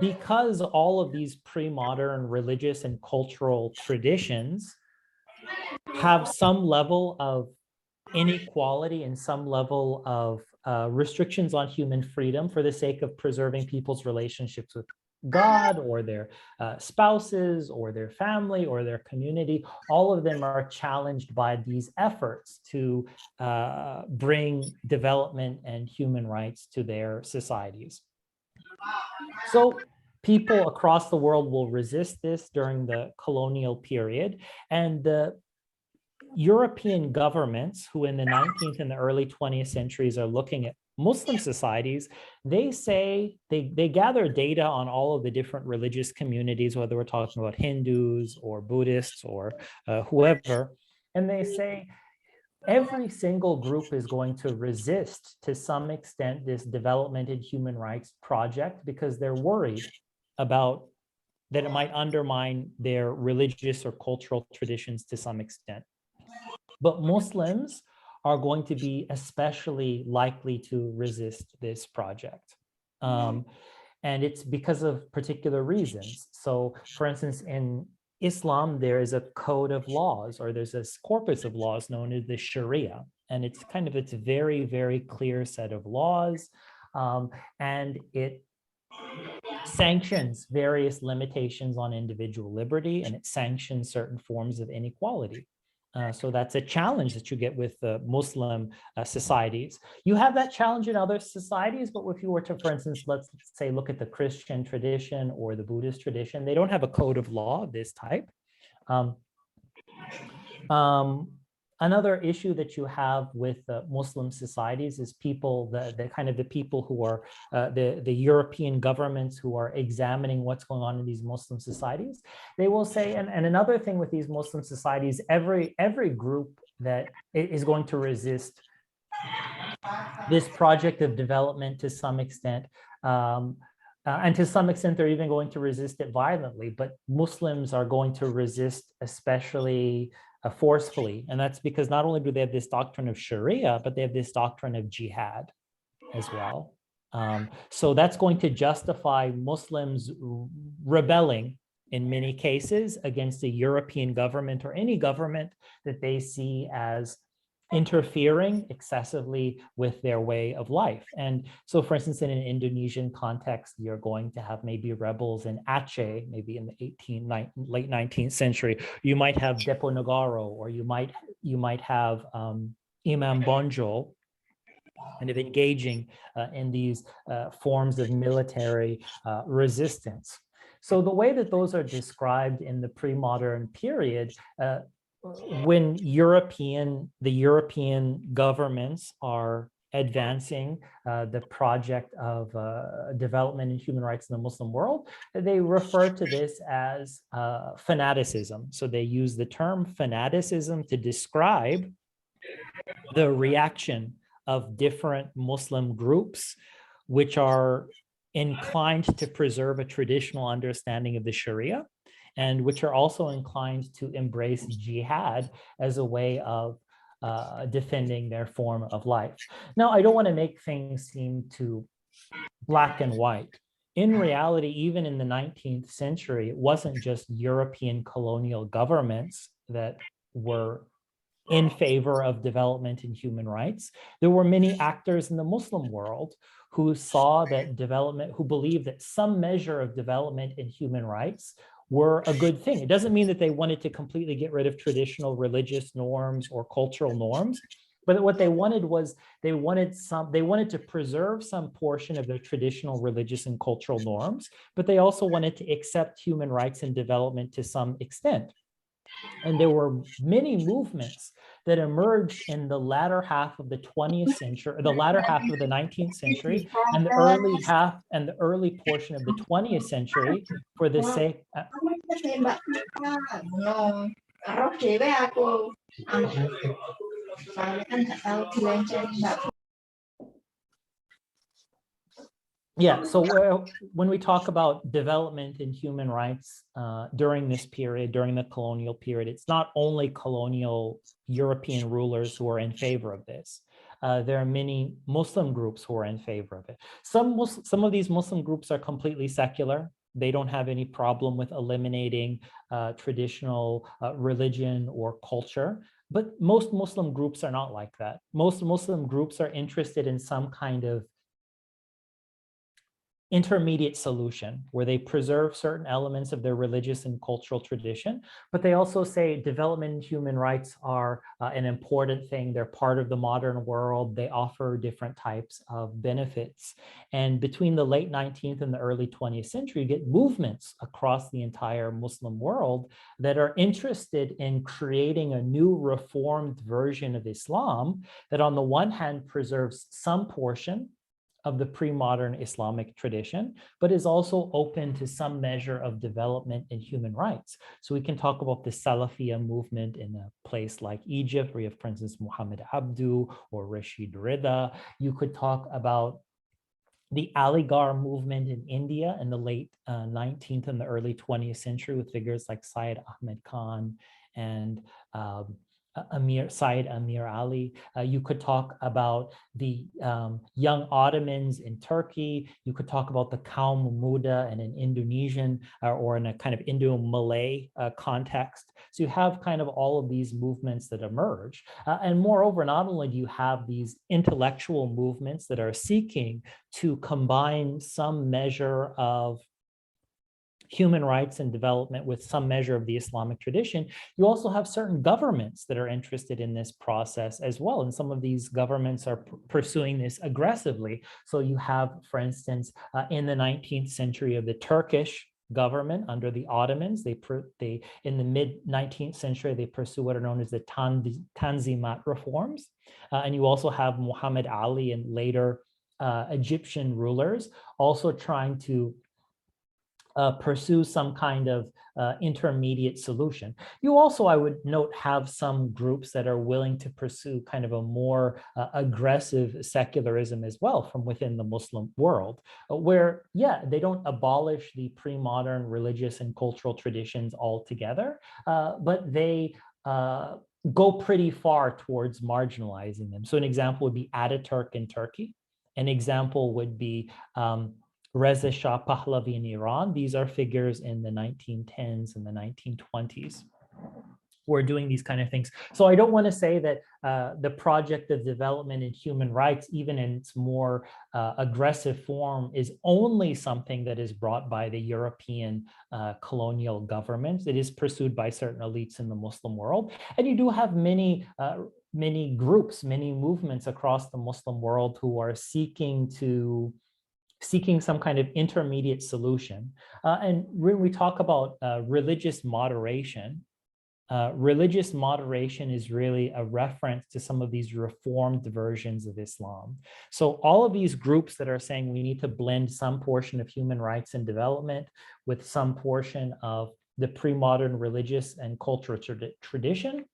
because all of these pre-modern religious and cultural traditions have some level of inequality and some level of restrictions on human freedom for the sake of preserving people's relationships with God or their spouses or their family or their community, all of them are challenged by these efforts to bring development and human rights to their societies. So people across the world will resist this during the colonial period, and the European governments who in the 19th and the early 20th centuries are looking at Muslim societies, they say they gather data on all of the different religious communities, whether we're talking about Hindus or Buddhists or whoever, and they say every single group is going to resist to some extent this development in human rights project because they're worried about that it might undermine their religious or cultural traditions to some extent. But Muslims are going to be especially likely to resist this project. And it's because of particular reasons. So for instance, in Islam, there is a code of laws, or there's a corpus of laws known as the Sharia. And it's kind of, it's a very, very clear set of laws. And it sanctions various limitations on individual liberty, and it sanctions certain forms of inequality. So that's a challenge that you get with Muslim societies. You have that challenge in other societies, but if you were to, for instance, let's say, look at the Christian tradition or the Buddhist tradition, they don't have a code of law of this type. Another issue that you have with Muslim societies is people, the kind of the people who are the European governments who are examining what's going on in these Muslim societies. They will say, and another thing with these Muslim societies, every group that is going to resist this project of development to some extent, and to some extent, they're even going to resist it violently, but Muslims are going to resist especially forcefully. And that's because not only do they have this doctrine of Sharia, but they have this doctrine of jihad as well. So that's going to justify Muslims rebelling in many cases against a European government or any government that they see as interfering excessively with their way of life. And so, for instance, in an Indonesian context, you're going to have maybe rebels in Aceh, maybe in the late 19th century. You might have Diponegoro, or you might have Imam Bonjol, kind of engaging in these forms of military resistance. So the way that those are described in the pre-modern period, when the European governments are advancing the project of development in human rights in the Muslim world, they refer to this as fanaticism. So they use the term fanaticism to describe the reaction of different Muslim groups, which are inclined to preserve a traditional understanding of the Sharia, and which are also inclined to embrace jihad as a way of defending their form of life. Now, I don't want to make things seem too black and white. In reality, even in the 19th century, it wasn't just European colonial governments that were in favor of development in human rights. There were many actors in the Muslim world who saw that development, who believed that some measure of development in human rights were a good thing. It doesn't mean that they wanted to completely get rid of traditional religious norms or cultural norms, but what they wanted was they wanted to preserve some portion of their traditional religious and cultural norms, but they also wanted to accept human rights and development to some extent. And there were many movements that emerged in the latter half of the 20th century, the latter half of the 19th century, and the early portion of the 20th century for the sake. Yeah, so when we talk about development in human rights during this period, during the colonial period, it's not only colonial European rulers who are in favor of this. There are many Muslim groups who are in favor of it. Some of these Muslim groups are completely secular. They don't have any problem with eliminating traditional religion or culture. But most Muslim groups are not like that. Most Muslim groups are interested in some kind of intermediate solution where they preserve certain elements of their religious and cultural tradition, but they also say development and human rights are an important thing. They're part of the modern world. They offer different types of benefits. And between the late 19th and the early 20th century, you get movements across the entire Muslim world that are interested in creating a new reformed version of Islam that on the one hand preserves some portion of the pre-modern Islamic tradition, but is also open to some measure of development in human rights. So we can talk about the Salafiyya movement in a place like Egypt, where you have, for instance, Muhammad Abdu or Rashid Rida. You could talk about the Aligarh movement in India in the late 19th and the early 20th century with figures like Syed Ahmed Khan and Syed Amir Ali. You could talk about the young Ottomans in Turkey. You could talk about the Kaum Muda in an Indonesian or in a kind of Indo-Malay context. So you have kind of all of these movements that emerge. And moreover, not only do you have these intellectual movements that are seeking to combine some measure of human rights and development with some measure of the Islamic tradition, you also have certain governments that are interested in this process as well. And some of these governments are pursuing this aggressively. So you have, for instance, in the 19th century of the Turkish government under the Ottomans, they in the mid 19th century, they pursue what are known as the Tanzimat reforms. And you also have Muhammad Ali and later Egyptian rulers also trying to pursue some kind of intermediate solution. You also, I would note, have some groups that are willing to pursue kind of a more aggressive secularism as well from within the Muslim world, where, yeah, they don't abolish the pre-modern religious and cultural traditions altogether, but they go pretty far towards marginalizing them. So an example would be Ataturk in Turkey. An example would be Reza Shah Pahlavi in Iran. These are figures in the 1910s and the 1920s who are doing these kind of things. So I don't want to say that the project of development in human rights, even in its more aggressive form, is only something that is brought by the European colonial governments. It is pursued by certain elites in the Muslim world. And you do have many groups, many movements across the Muslim world who are seeking some kind of intermediate solution. And when we talk about religious moderation is really a reference to some of these reformed versions of Islam. So all of these groups that are saying we need to blend some portion of human rights and development with some portion of the pre-modern religious and cultural tradition,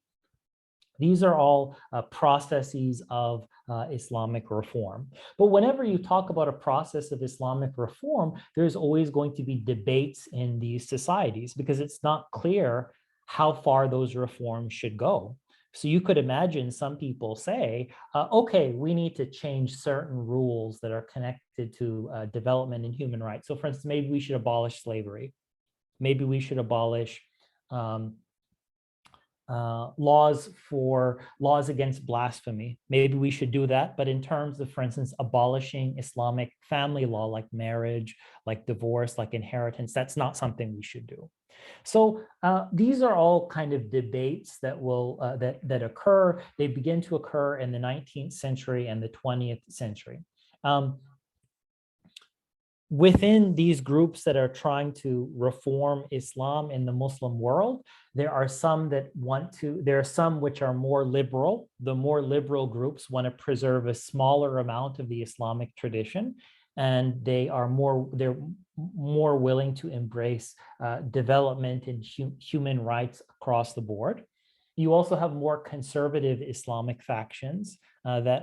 these are all processes of Islamic reform. But whenever you talk about a process of Islamic reform, there's always going to be debates in these societies because it's not clear how far those reforms should go. So you could imagine some people say, okay, we need to change certain rules that are connected to development and human rights. So for instance, maybe we should abolish slavery. Maybe we should abolish laws against blasphemy. Maybe we should do that. But in terms of, for instance, abolishing Islamic family law, like marriage, like divorce, like inheritance, that's not something we should do. So these are all kind of debates that will that occur. They begin to occur in the 19th century and the 20th century. Within these groups that are trying to reform Islam in the Muslim world, there are some that there are some which are more liberal. The more liberal groups want to preserve a smaller amount of the Islamic tradition, and they're more willing to embrace development and human rights across the board. You also have more conservative Islamic factions that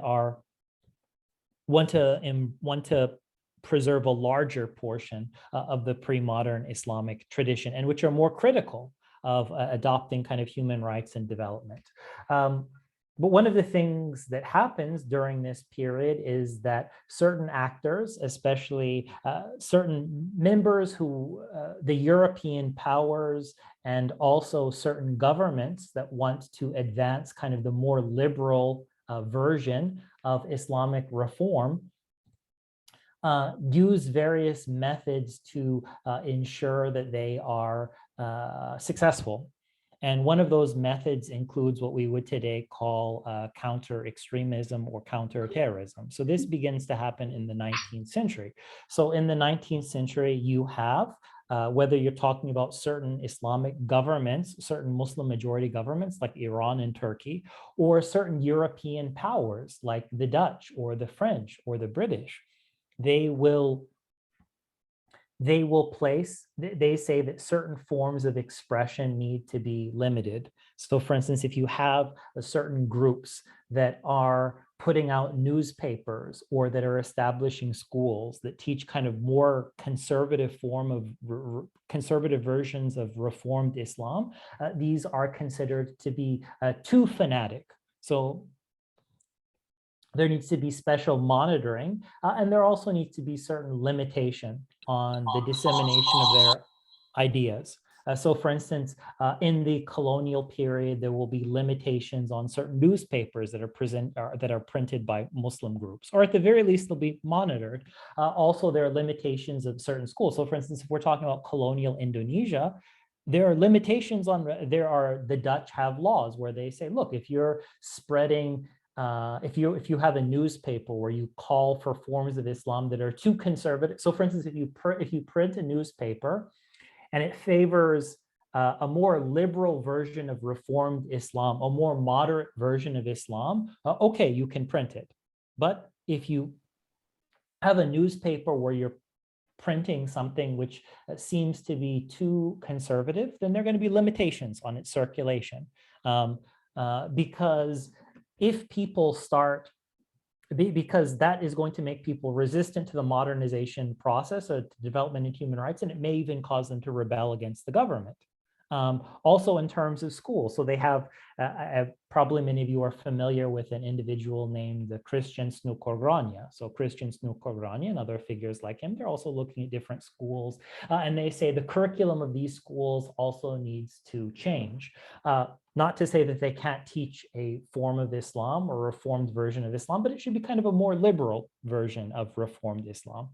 want to preserve a larger portion of the pre-modern Islamic tradition, and which are more critical of adopting kind of human rights and development. But one of the things that happens during this period is that certain actors, especially certain members who, the European powers, and also certain governments that want to advance kind of the more liberal version of Islamic reform, use various methods to ensure that they are successful. And one of those methods includes what we would today call counter-extremism or counter-terrorism. So this begins to happen in the 19th century. So in the 19th century, you have, whether you're talking about certain Islamic governments, certain Muslim majority governments like Iran and Turkey, or certain European powers like the Dutch or the French or the British, they say that certain forms of expression need to be limited. So for instance, if you have certain groups that are putting out newspapers or that are establishing schools that teach kind of more conservative conservative versions of reformed Islam, these are considered to be too fanatic. So there needs to be special monitoring, and there also needs to be certain limitation on the dissemination of their ideas. So for instance, in the colonial period, there will be limitations on certain newspapers that are printed by Muslim groups, or at the very least, they'll be monitored. Also, there are limitations of certain schools. So for instance, if we're talking about colonial Indonesia, there are limitations on, the Dutch have laws where they say, look, if you're spreading, if you have a newspaper where you call for forms of Islam that are too conservative. So for instance, if you print a newspaper and it favors a more liberal version of reformed Islam, a more moderate version of Islam, okay, you can print it. But if you have a newspaper where you're printing something which seems to be too conservative, then there are going to be limitations on its circulation. Because if people start, because that is going to make people resistant to the modernization process or development in human rights, and it may even cause them to rebel against the government. Also in terms of schools, so they have, probably many of you are familiar with an individual named Christian Snukorgrania. So Christian Snukorgrania and other figures like him, they're also looking at different schools, and they say the curriculum of these schools also needs to change. Not to say that they can't teach a form of Islam or a reformed version of Islam, but it should be kind of a more liberal version of reformed Islam.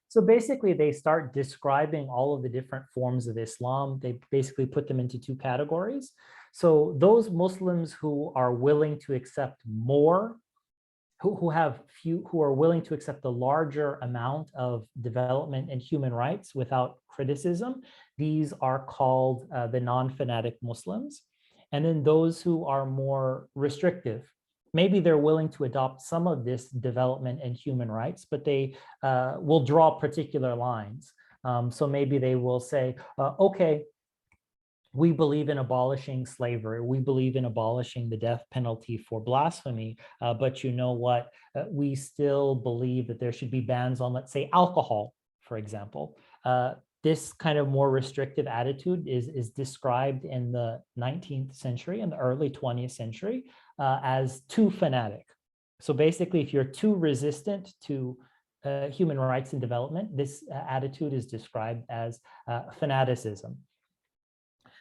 So basically, they start describing all of the different forms of Islam. They basically put them into two categories. So those Muslims who are willing to accept more, who are willing to accept the larger amount of development and human rights without criticism, these are called the non-fanatic Muslims. And then those who are more restrictive, maybe they're willing to adopt some of this development and human rights, but they will draw particular lines. So maybe they will say, okay, we believe in abolishing slavery. We believe in abolishing the death penalty for blasphemy. But you know what? We still believe that there should be bans on, let's say, alcohol, for example. this kind of more restrictive attitude is described in the 19th century and the early 20th century as too fanatic. So basically, if you're too resistant to human rights and development, this attitude is described as fanaticism.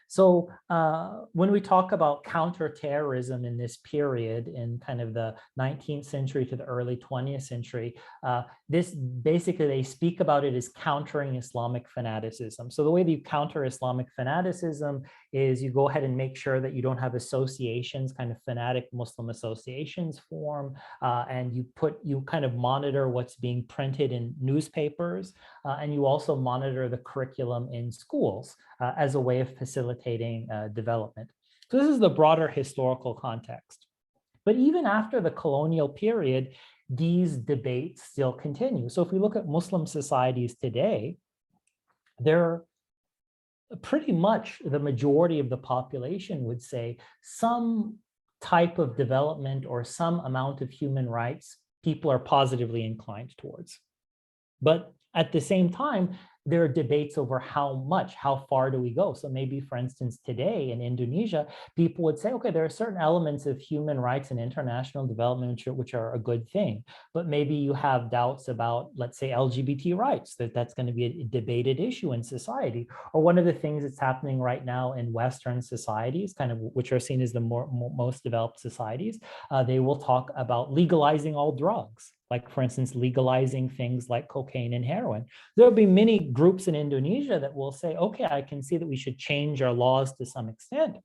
So when we talk about counterterrorism in this period, in kind of the 19th century to the early 20th century, this basically, they speak about it as countering Islamic fanaticism. So the way that you counter Islamic fanaticism is you go ahead and make sure that you don't have associations, kind of fanatic Muslim associations form, and you kind of monitor what's being printed in newspapers, and you also monitor the curriculum in schools as a way of facilitating development. So this is the broader historical context. But even after the colonial period, these debates still continue. So if we look at Muslim societies today, they're pretty much the majority of the population would say some type of development or some amount of human rights people are positively inclined towards. But at the same time, there are debates over how far do we go? So maybe, for instance, today in Indonesia, people would say, okay, there are certain elements of human rights and international development which are a good thing. But maybe you have doubts about, let's say, LGBT rights, that's going to be a debated issue in society. Or one of the things that's happening right now in Western societies, kind of which are seen as the most developed societies, they will talk about legalizing all drugs. Like, for instance, legalizing things like cocaine and heroin. There'll be many groups in Indonesia that will say, okay, I can see that we should change our laws to some extent,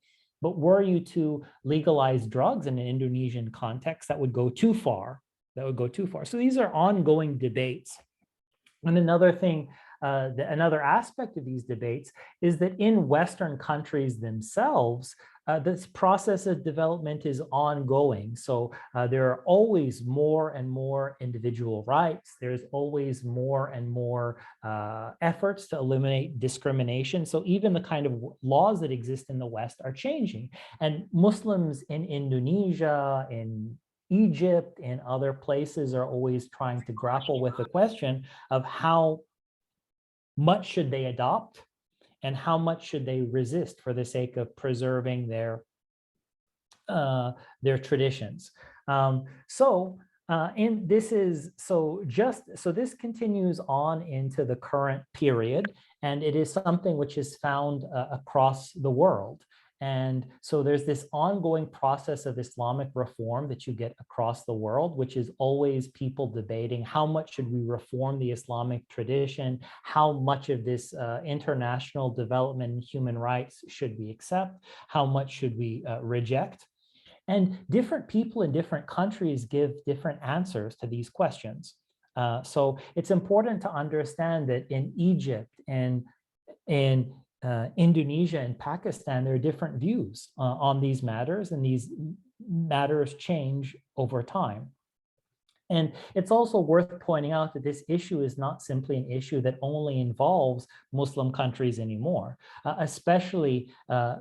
but were you to legalize drugs in an Indonesian context, that would go too far. That would go too far. So these are ongoing debates. And another thing, another aspect of these debates is that in Western countries themselves, this process of development is ongoing. So there are always more and more individual rights. There's always more and more efforts to eliminate discrimination. So even the kind of laws that exist in the West are changing. And Muslims in Indonesia, in Egypt, and other places are always trying to grapple with the question of how much should they adopt and how much should they resist for the sake of preserving their traditions. This continues on into the current period, and it is something which is found across the world. And so there's this ongoing process of Islamic reform that you get across the world, which is always people debating how much should we reform the Islamic tradition, how much of this international development and human rights should we accept, how much should we reject. And different people in different countries give different answers to these questions. So it's important to understand that in Egypt and in Indonesia and Pakistan, there are different views on these matters, and these matters change over time. And it's also worth pointing out that this issue is not simply an issue that only involves Muslim countries anymore, especially,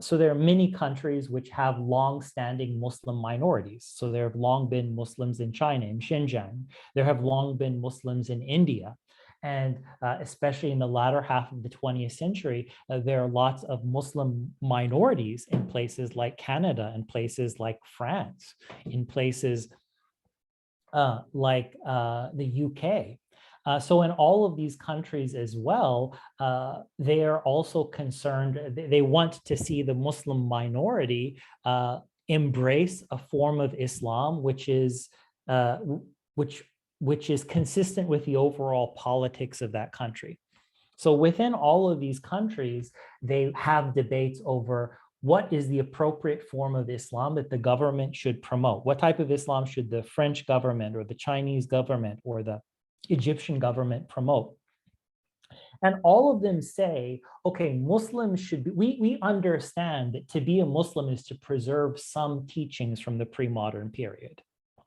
so there are many countries which have long-standing Muslim minorities. So there have long been Muslims in China, in Xinjiang. There have long been Muslims in India. And especially in the latter half of the 20th century, there are lots of Muslim minorities in places like Canada, and places like France, in places like the UK. So in all of these countries as well, they are also concerned, they want to see the Muslim minority embrace a form of Islam which is consistent with the overall politics of that country. So within all of these countries, they have debates over what is the appropriate form of Islam that the government should promote. What type of Islam should the French government or the Chinese government or the Egyptian government promote? And all of them say, okay, Muslims should be, we understand that to be a Muslim is to preserve some teachings from the pre-modern period.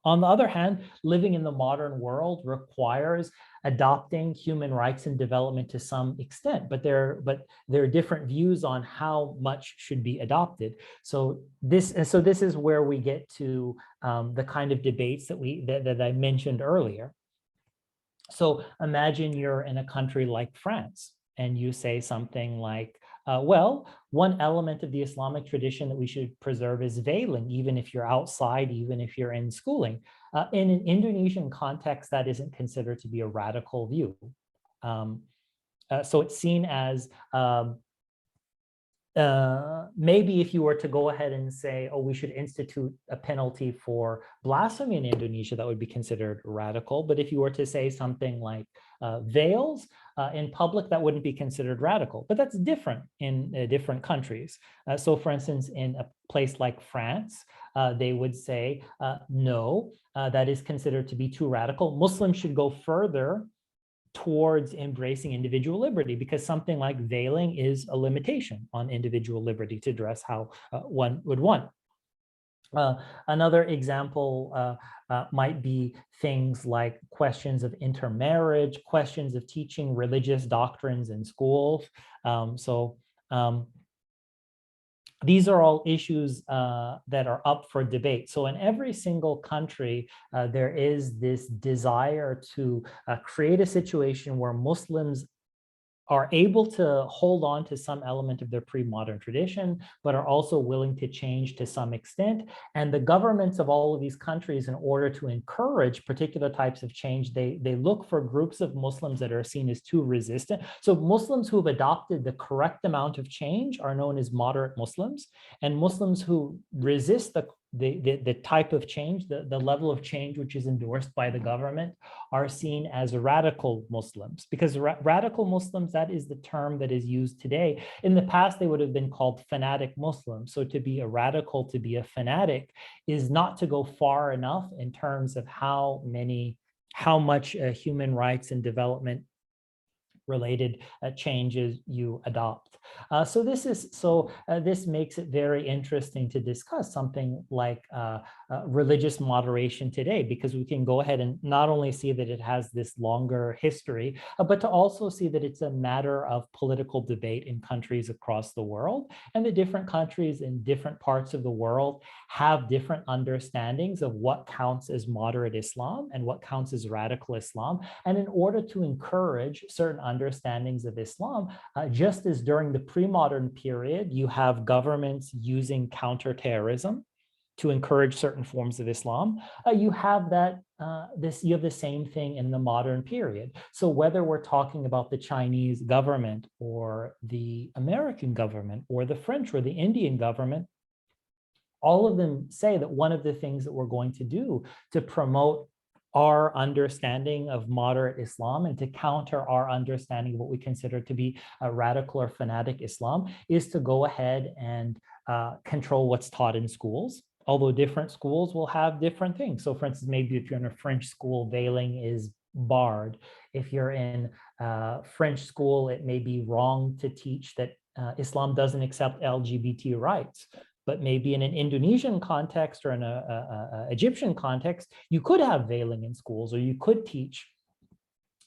On the other hand, living in the modern world requires adopting human rights and development to some extent, but there are different views on how much should be adopted. So this is where we get to the kind of debates that I mentioned earlier. So imagine you're in a country like France, and you say something like, well, one element of the Islamic tradition that we should preserve is veiling, even if you're outside, even if you're in schooling. In an Indonesian context, that isn't considered to be a radical view. So it's seen as maybe if you were to go ahead and say, oh, we should institute a penalty for blasphemy in Indonesia, that would be considered radical. But if you were to say something like veils in public, that wouldn't be considered radical. But that's different in different countries. So for instance, in a place like France, they would say, no, that is considered to be too radical. Muslims should go further towards embracing individual liberty, because something like veiling is a limitation on individual liberty to dress how one would want. Another example might be things like questions of intermarriage, questions of teaching religious doctrines in schools. These are all issues that are up for debate. So in every single country, there is this desire to create a situation where Muslims are able to hold on to some element of their pre-modern tradition, but are also willing to change to some extent. And the governments of all of these countries, in order to encourage particular types of change, they look for groups of Muslims that are seen as too resistant. So Muslims who have adopted the correct amount of change are known as moderate Muslims, and Muslims who resist the type of change, the level of change which is endorsed by the government, are seen as radical Muslims, because radical Muslims, that is the term that is used today. In the past, they would have been called fanatic Muslims. So to be a radical, to be a fanatic, is not to go far enough in terms of how much human rights and development related changes you adopt. This makes it very interesting to discuss something like religious moderation today, because we can go ahead and not only see that it has this longer history, but to also see that it's a matter of political debate in countries across the world, and the different countries in different parts of the world have different understandings of what counts as moderate Islam and what counts as radical Islam. And in order to encourage certain understandings of Islam, just as during the pre-modern period, you have governments using counterterrorism to encourage certain forms of Islam, you have the same thing in the modern period. So whether we're talking about the Chinese government or the American government or the French or the Indian government, all of them say that one of the things that we're going to do to promote our understanding of moderate Islam and to counter our understanding of what we consider to be a radical or fanatic Islam is to go ahead and control what's taught in schools, although different schools will have different things. So for instance, maybe if you're in a French school, veiling is barred. If you're in French school, it may be wrong to teach that Islam doesn't accept LGBT rights. But maybe in an Indonesian context or in an Egyptian context, you could have veiling in schools, or you could teach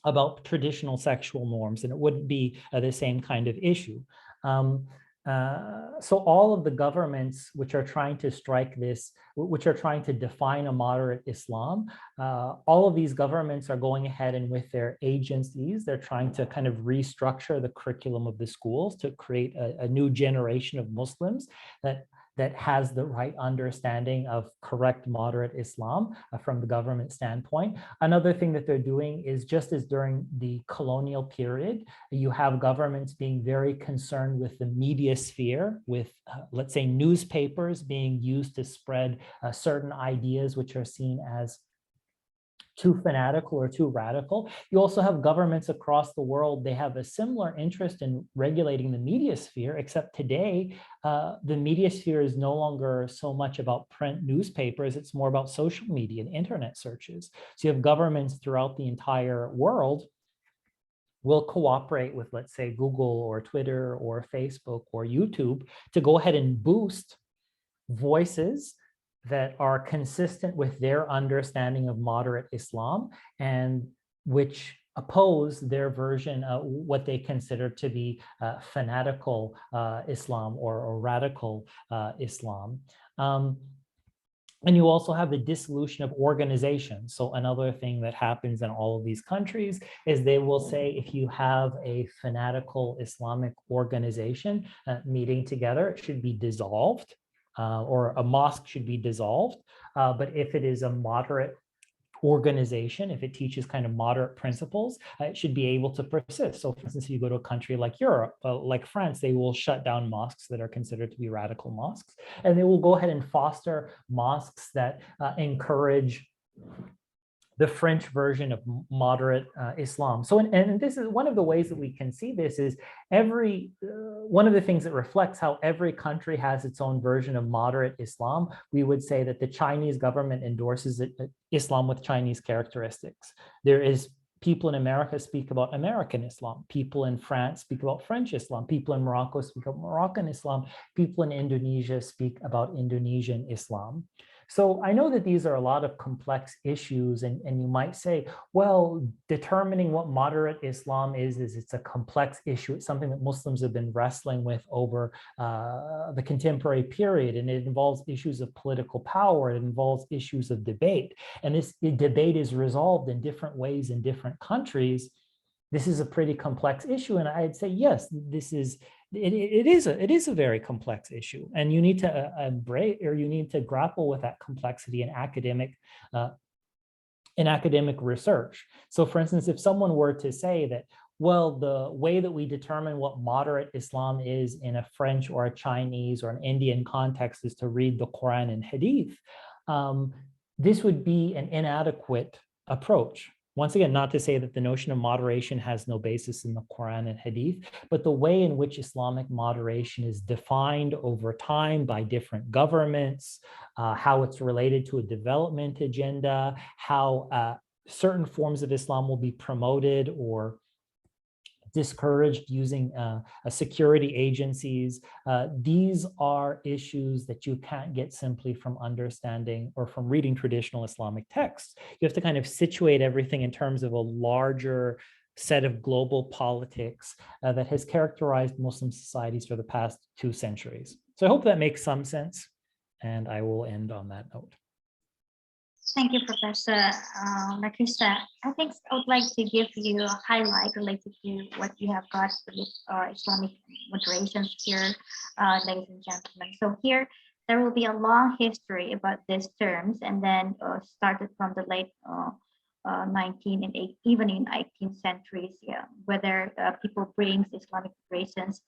about traditional sexual norms, and it wouldn't be the same kind of issue. So all of the governments which are trying to strike this, which are trying to define a moderate Islam, all of these governments are going ahead and with their agencies, they're trying to kind of restructure the curriculum of the schools to create a new generation of Muslims that has the right understanding of correct moderate Islam from the government standpoint. Another thing that they're doing is, just as during the colonial period, you have governments being very concerned with the media sphere, with let's say newspapers being used to spread certain ideas which are seen as too fanatical or too radical. You also have governments across the world, they have a similar interest in regulating the media sphere, except today, the media sphere is no longer so much about print newspapers, it's more about social media and internet searches. So you have governments throughout the entire world will cooperate with, let's say, Google or Twitter or Facebook or YouTube to go ahead and boost voices that are consistent with their understanding of moderate Islam and which oppose their version of what they consider to be fanatical Islam or radical Islam. And you also have the dissolution of organizations. So another thing that happens in all of these countries is they will say, if you have a fanatical Islamic organization meeting together, it should be dissolved, or a mosque should be dissolved. But if it is a moderate organization, if it teaches kind of moderate principles, it should be able to persist. So for instance, if you go to a country like Europe, like France, they will shut down mosques that are considered to be radical mosques, and they will go ahead and foster mosques that encourage the French version of moderate Islam. So, and this is one of the ways that we can see this is one of the things that reflects how every country has its own version of moderate Islam. We would say that the Chinese government endorses Islam with Chinese characteristics. There is people in America speak about American Islam. People in France speak about French Islam. People in Morocco speak about Moroccan Islam. People in Indonesia speak about Indonesian Islam. So I know that these are a lot of complex issues, and you might say, well, determining what moderate Islam is it's a complex issue. It's something that Muslims have been wrestling with over the contemporary period, and it involves issues of political power. It involves issues of debate, and this debate is resolved in different ways in different countries. This is a pretty complex issue, and I'd say yes, it is a very complex issue, and you need to embrace, or you need to grapple with that complexity in academic research. So for instance, if someone were to say that, well, the way that we determine what moderate Islam is in a French or a Chinese or an Indian context is to read the Quran and Hadith, this would be an inadequate approach. Once again, not to say that the notion of moderation has no basis in the Quran and Hadith, but the way in which Islamic moderation is defined over time by different governments, how it's related to a development agenda, how certain forms of Islam will be promoted or discouraged using security agencies. These are issues that you can't get simply from understanding or from reading traditional Islamic texts. You have to kind of situate everything in terms of a larger set of global politics that has characterized Muslim societies for the past 2 centuries. So I hope that makes some sense, and I will end on that note. Thank you, Professor Nakissa. I think I would like to give you a highlight related to what you have got with Islamic moderations here, ladies and gentlemen. So here, there will be a long history about these terms, and then started from the late 19th and even in 18th centuries, whether people brings Islamic moderations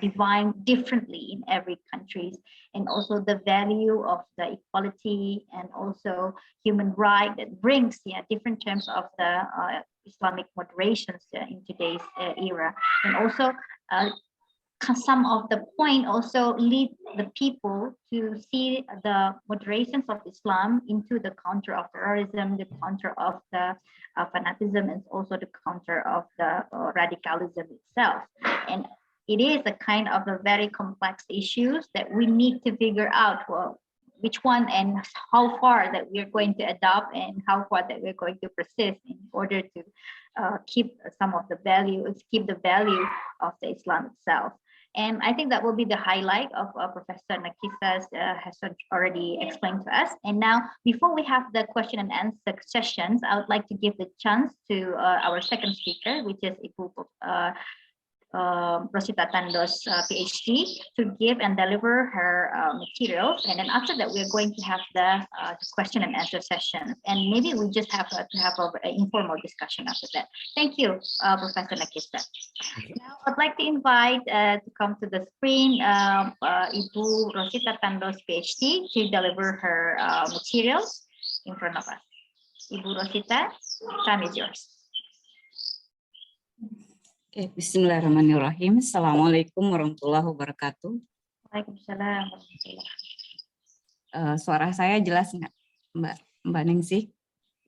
defined differently in every country, and also the value of the equality and also human right that brings different terms of the Islamic moderations in today's era, and also some of the point also lead the people to see the moderations of Islam into the counter of terrorism, the counter of the fanatism, and also the counter of the radicalism itself. And it is a kind of a very complex issues that we need to figure out, well, which one and how far that we're going to adopt and how far that we're going to persist in order to keep some of the values, keep the value of the Islam itself. And I think that will be the highlight of Professor Nakissa has already explained to us. And now, before we have the question and answer sessions, I would like to give the chance to our second speaker, which is Ibu Rosita Tandos, Ph.D., to give and deliver her materials. And then after that, we're going to have the question and answer session. And maybe we just have to have an informal discussion after that. Thank you, Professor Nakissa. Now, I'd like to invite to come to the screen Ibu Rosita Tandos, Ph.D., to deliver her materials in front of us. Ibu Rosita, time is yours. Oke, bismillahirrahmanirrahim. Assalamualaikum warahmatullahi wabarakatuh. Waalaikumsalam warahmatullahi. Suara saya jelas nggak, Mbak Ningsih?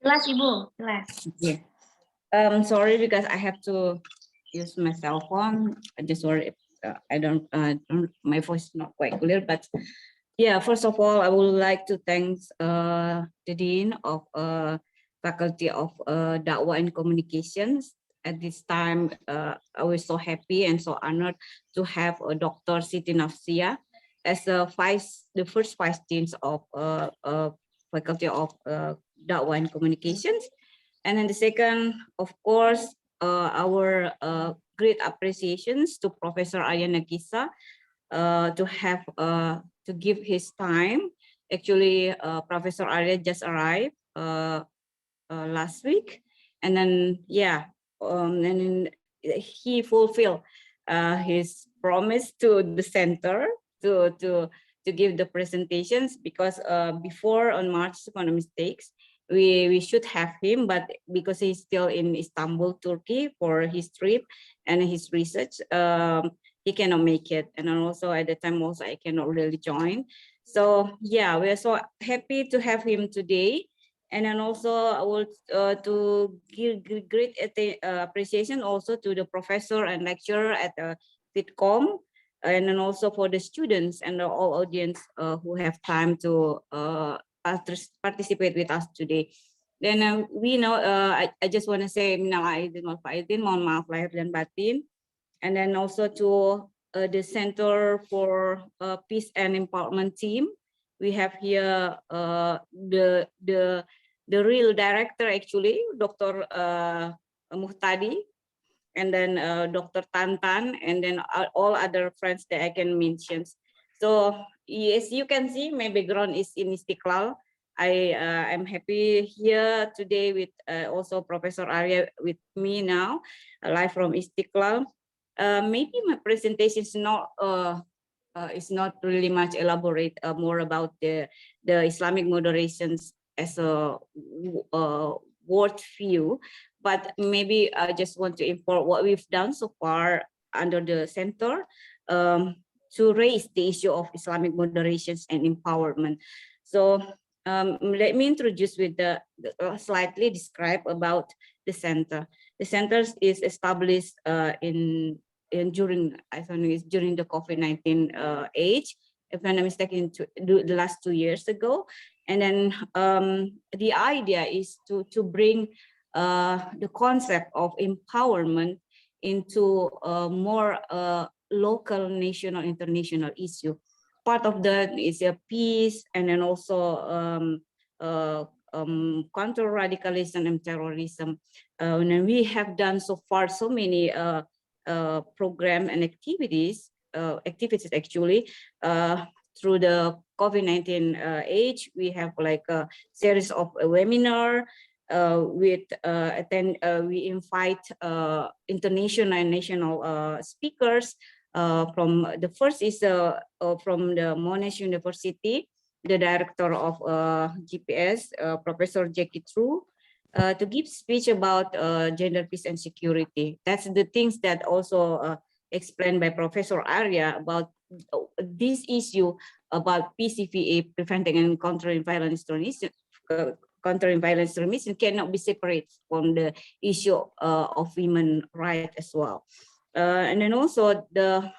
Jelas, Ibu, jelas. Yeah. Sorry because I have to use my cell phone. I just worry I don't my voice is not quite clear, but yeah, first of all, I would like to thank the Dean of Faculty of Dakwa and Communications. At this time, I was so happy and so honored to have Dr. Siti Nafsia as the first vice deans of Faculty of Dakwa and Communications. And then the second, of course, our great appreciations to Professor Aria Nakissa to give his time. Actually, Professor Aria just arrived last week, and then and then he fulfilled his promise to the center to give the presentations, because before on March, if I'm not mistaken, we should have him, but because he's still in Istanbul, Turkey for his trip and his research, he cannot make it. And then also at the time also I cannot really join. So yeah, we are so happy to have him today. And then also I would to give great appreciation also to the professor and lecturer at FitCom, and then also for the students and all audience who have time to participate with us today. Then we know, I just want to say, minal aidin wal faizin, mohon maaf lahir dan batin. And then also to the Center for Peace and Empowerment team. We have here the real director, actually, Dr. M.Pd, and then Dr. Tantan, and then all other friends that I can mention. So yes, you can see my background is in Istiqlal. I'm happy here today with also Professor Aria with me now, live from Istiqlal. Maybe my presentation is not really much elaborate more about the Islamic moderations as a worldview, but maybe I just want to inform what we've done so far under the center to raise the issue of Islamic moderations and empowerment. So let me introduce with the slightly describe about the center. The center is established during the COVID-19 age, if I'm not mistaken, the last 2 years ago. And then the idea is to bring the concept of empowerment into more local, national, international issue. Part of that is a peace, and then also counter radicalism and terrorism. And we have done so far so many program and activities actually through the COVID-19 age. We have like a series of a webinar we invite international and national speakers. From the first is from the Monash University, the director of GPS, Professor Jackie True, to give speech about gender, peace, and security. That's the things that also explained by Professor Aria about this issue about PCVA, preventing and countering violence extremism, cannot be separate from the issue of women rights as well. And then also the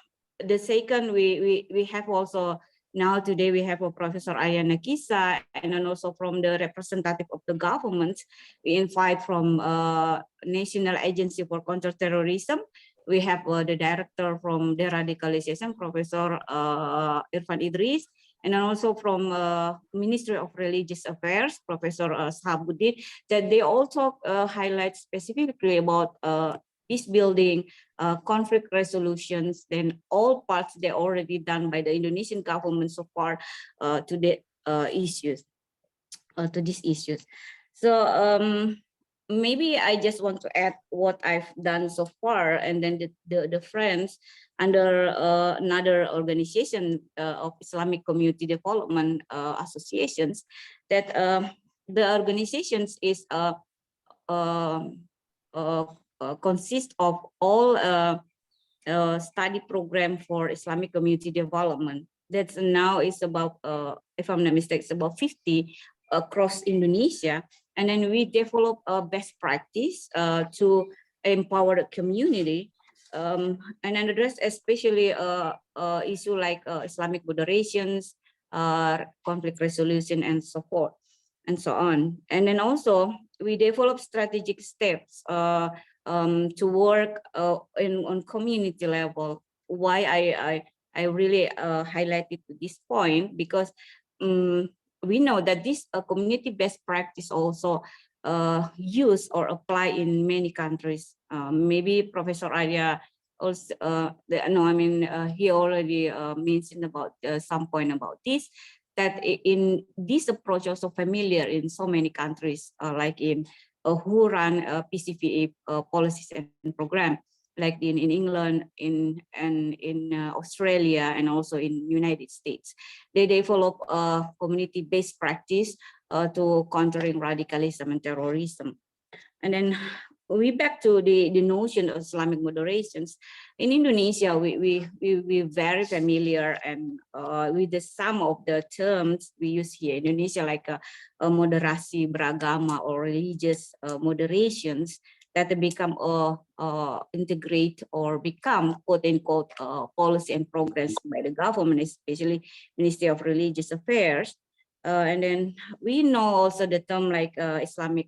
second, we have also now today we have a Professor Aria Nakissa, and then also from the representative of the government, we invite from National Agency for Counterterrorism. We have the director from deradicalization, Professor Irfan Idris, and then also from Ministry of Religious Affairs, Professor Sahabuddin, that they also highlight specifically about peace building, conflict resolutions, then all parts they're already done by the Indonesian government so far to the issues, to these issues. So maybe I just want to add what I've done so far, and then the friends under another organization of Islamic Community Development Associations, that the organizations is consist of all study program for Islamic community development. That's now is about, if I'm not mistaken, it's about 50 across Indonesia. And then we develop a best practice to empower the community and then address especially issue like Islamic moderations, conflict resolution, and so forth, and so on. And then also we develop strategic steps to work on community level. Why I really highlighted to this point because we know that this community-based practice also used or apply in many countries. Maybe Professor Aria also, he already mentioned about some point about this, that in this approach also familiar in so many countries, like in who run PCVA policies and program, like in England, in Australia, and also in United States. They develop a community-based practice to countering radicalism and terrorism. And then we back to the notion of Islamic moderations. In Indonesia, we're very familiar and with the some of the terms we use here in Indonesia, like a moderasi beragama or religious moderations that become integrate or become quote unquote policy and progress by the government, especially Ministry of Religious Affairs. And then we know also the term like Islam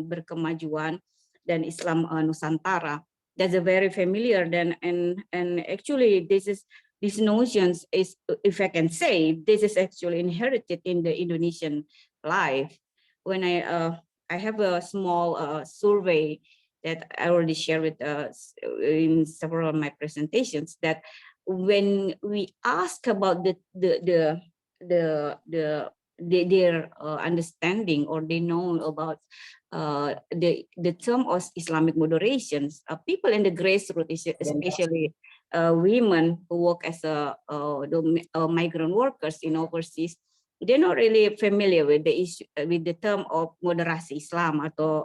berkemajuan dan Islam Nusantara. That's a very familiar then, and actually these notions is, if I can say, this is actually inherited in the Indonesian life. When I have a small survey that I already shared with in several of my presentations, that when we ask about their understanding, or they know about the term of Islamic moderations, people in the grassroots, especially women who work as migrant workers in overseas, they're not really familiar with the issue, with the term of moderasi Islam atau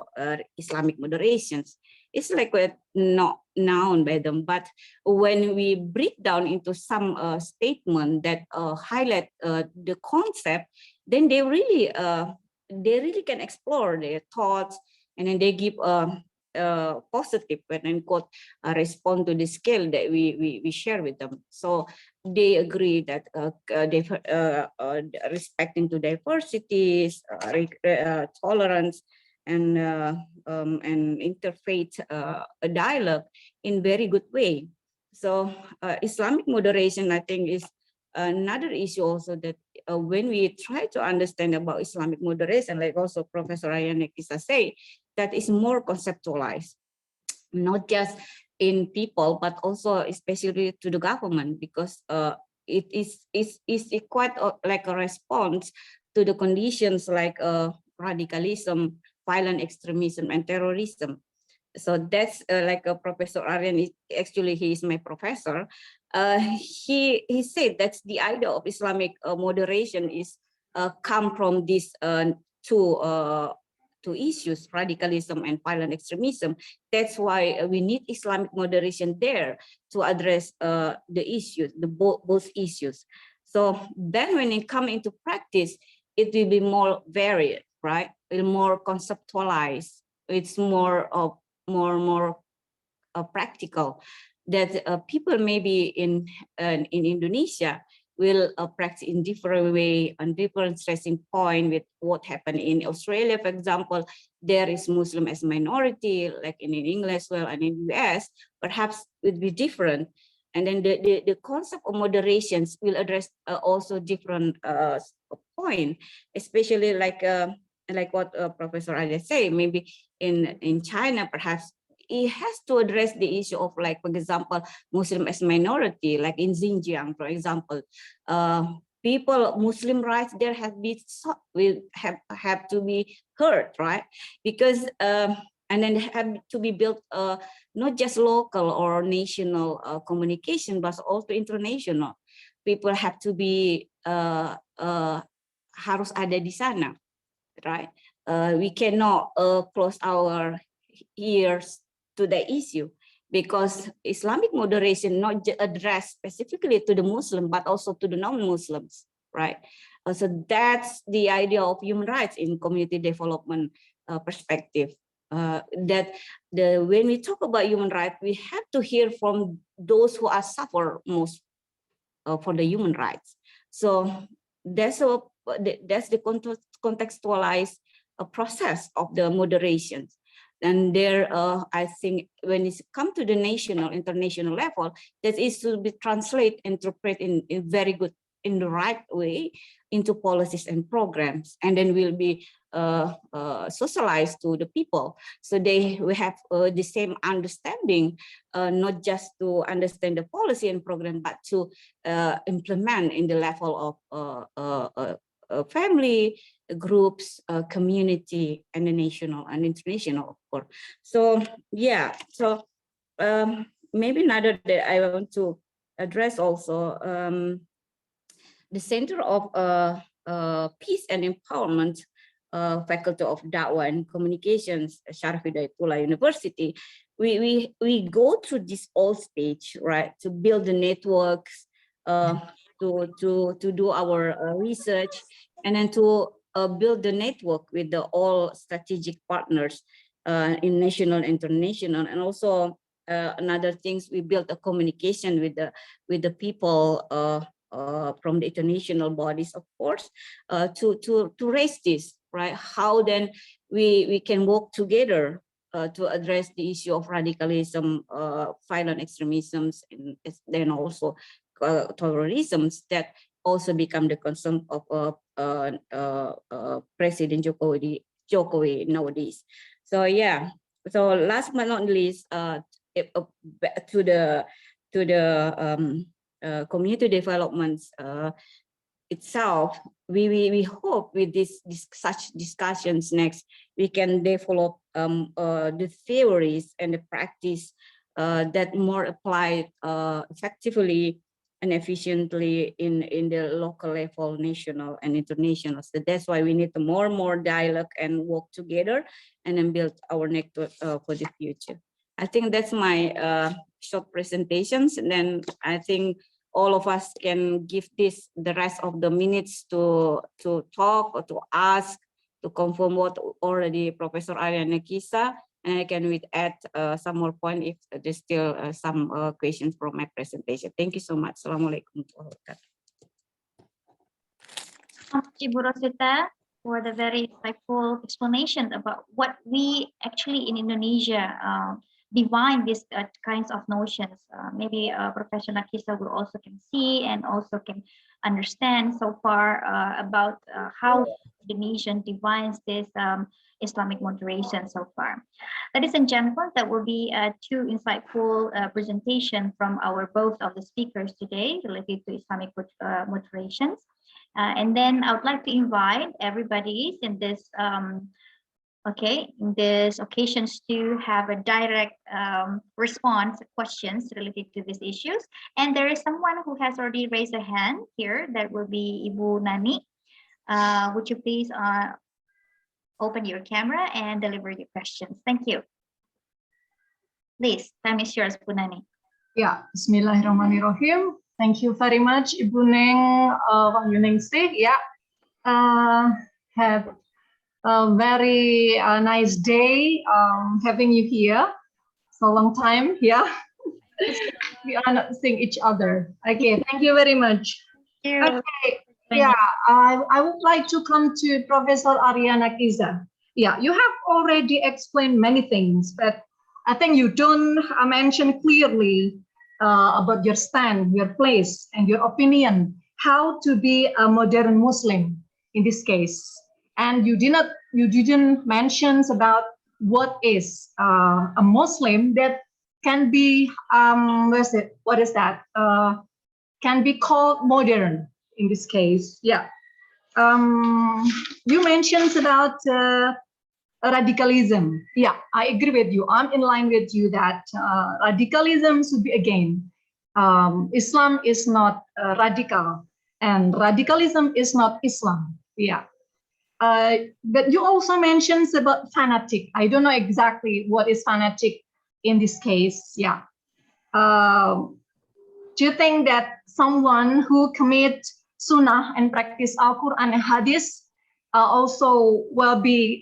Islamic moderations. It's like not known by them, but when we break down into some statement that highlight the concept, then they really can explore their thoughts, and then they give positive and quote respond to the scale that we share with them. So they agree that respecting to diversities, tolerance, and interfaith dialogue in very good way. So Islamic moderation, I think, is another issue also, that when we try to understand about Islamic moderation, like also Professor Aria Nakissa say, that is more conceptualized, not just in people, but also especially to the government, because it is quite like a response to the conditions like radicalism, violent extremism, and terrorism. So that's like Professor Arian, actually he is my professor. He said that's the idea of Islamic moderation is come from these two issues, radicalism and violent extremism. That's why we need Islamic moderation there to address the issues, both issues. So then when it comes into practice, it will be more varied, right? It will more conceptualized. It's more practical, that people maybe in Indonesia will practice in different way, on different stressing point with what happened in Australia, for example. There is Muslim as minority, like in England as well, and in US, perhaps it would be different. And then the concept of moderations will address also different point, especially like what Professor Aria say, maybe in China, perhaps it has to address the issue of, like, for example, Muslim as minority, like in Xinjiang, for example. People, Muslim rights there will have to be heard, right? Because and then have to be built not just local or national communication, but also international. People have to be harus ada di sana, right? We cannot close our ears to the issue, because Islamic moderation not addressed specifically to the Muslim, but also to the non-Muslims, right? So that's the idea of human rights in community development perspective. That when we talk about human rights, we have to hear from those who are suffer most for the human rights. So that's the contextualized process of the moderation. And there, I think when it's come to the national, international level, that is to be translated, interpret in very good, in the right way into policies and programs, and then will be socialized to the people. So we have the same understanding, not just to understand the policy and program, but to implement in the level of family, groups, community, and the national and international, of course. So yeah, so maybe another that I want to address also, the Center of Peace and Empowerment, Faculty of Dakwa and Communications, Syarif Hidayatullah University. We go through this all stage, right, to build the networks, to do our research, and then to build the network with the all strategic partners in national, international, and also another things, we built a communication with the people from the international bodies, of course, to raise this, right? How then we can work together to address the issue of radicalism, violent extremisms, and then also terrorisms that also become the concern of President Jokowi nowadays. So yeah, so last but not least, to the community developments itself, we hope with such discussions next, we can develop the theories and the practice that more applied effectively and efficiently in the local level, national and international. So that's why we need more and more dialogue and work together, and then build our network for the future. I think that's my short presentations, and then I think all of us can give this the rest of the minutes to talk or to ask, to confirm what already Professor Aria and Nakissa, and I can add some more point if there's still some questions from my presentation. Thank you so much. Assalamualaikum. Ibu Rosita, for the very insightful explanation about what we actually in Indonesia divine these kinds of notions. Maybe Professor Nakissa will also can see and also can understand so far about how Indonesian defines this Islamic moderation so far. Ladies and gentlemen, that will be two insightful presentation from both of the speakers today related to Islamic moderations. And then I would like to invite everybody in this in this occasions to have a direct response questions related to these issues. And there is someone who has already raised a hand here. That will be Ibu Nani. Would you please open your camera and deliver your questions? Thank you. Please, time is yours, Bu Nani. Yeah, Bismillahirrahmanirrahim. Thank you very much, Ibu Neng Wahyunengsih. Yeah, have a very nice day having you here. So long time, yeah. We are not seeing each other. Okay, thank you very much. Okay, yeah, I would like to come to Professor Aria Nakissa. Yeah, you have already explained many things, but I think you don't mention clearly about your stand, your place, and your opinion, how to be a modern Muslim in this case. And you didn't mention about what is a Muslim that can be can be called modern in this case. Yeah, you mentioned about radicalism. Yeah, I agree with you. I'm in line with you that radicalism should be again. Islam is not radical, and radicalism is not Islam. Yeah. But you also mentioned about fanatic. I don't know exactly what is fanatic in this case. Yeah. Do you think that someone who commit sunnah and practice Al-Quran and Hadith also will be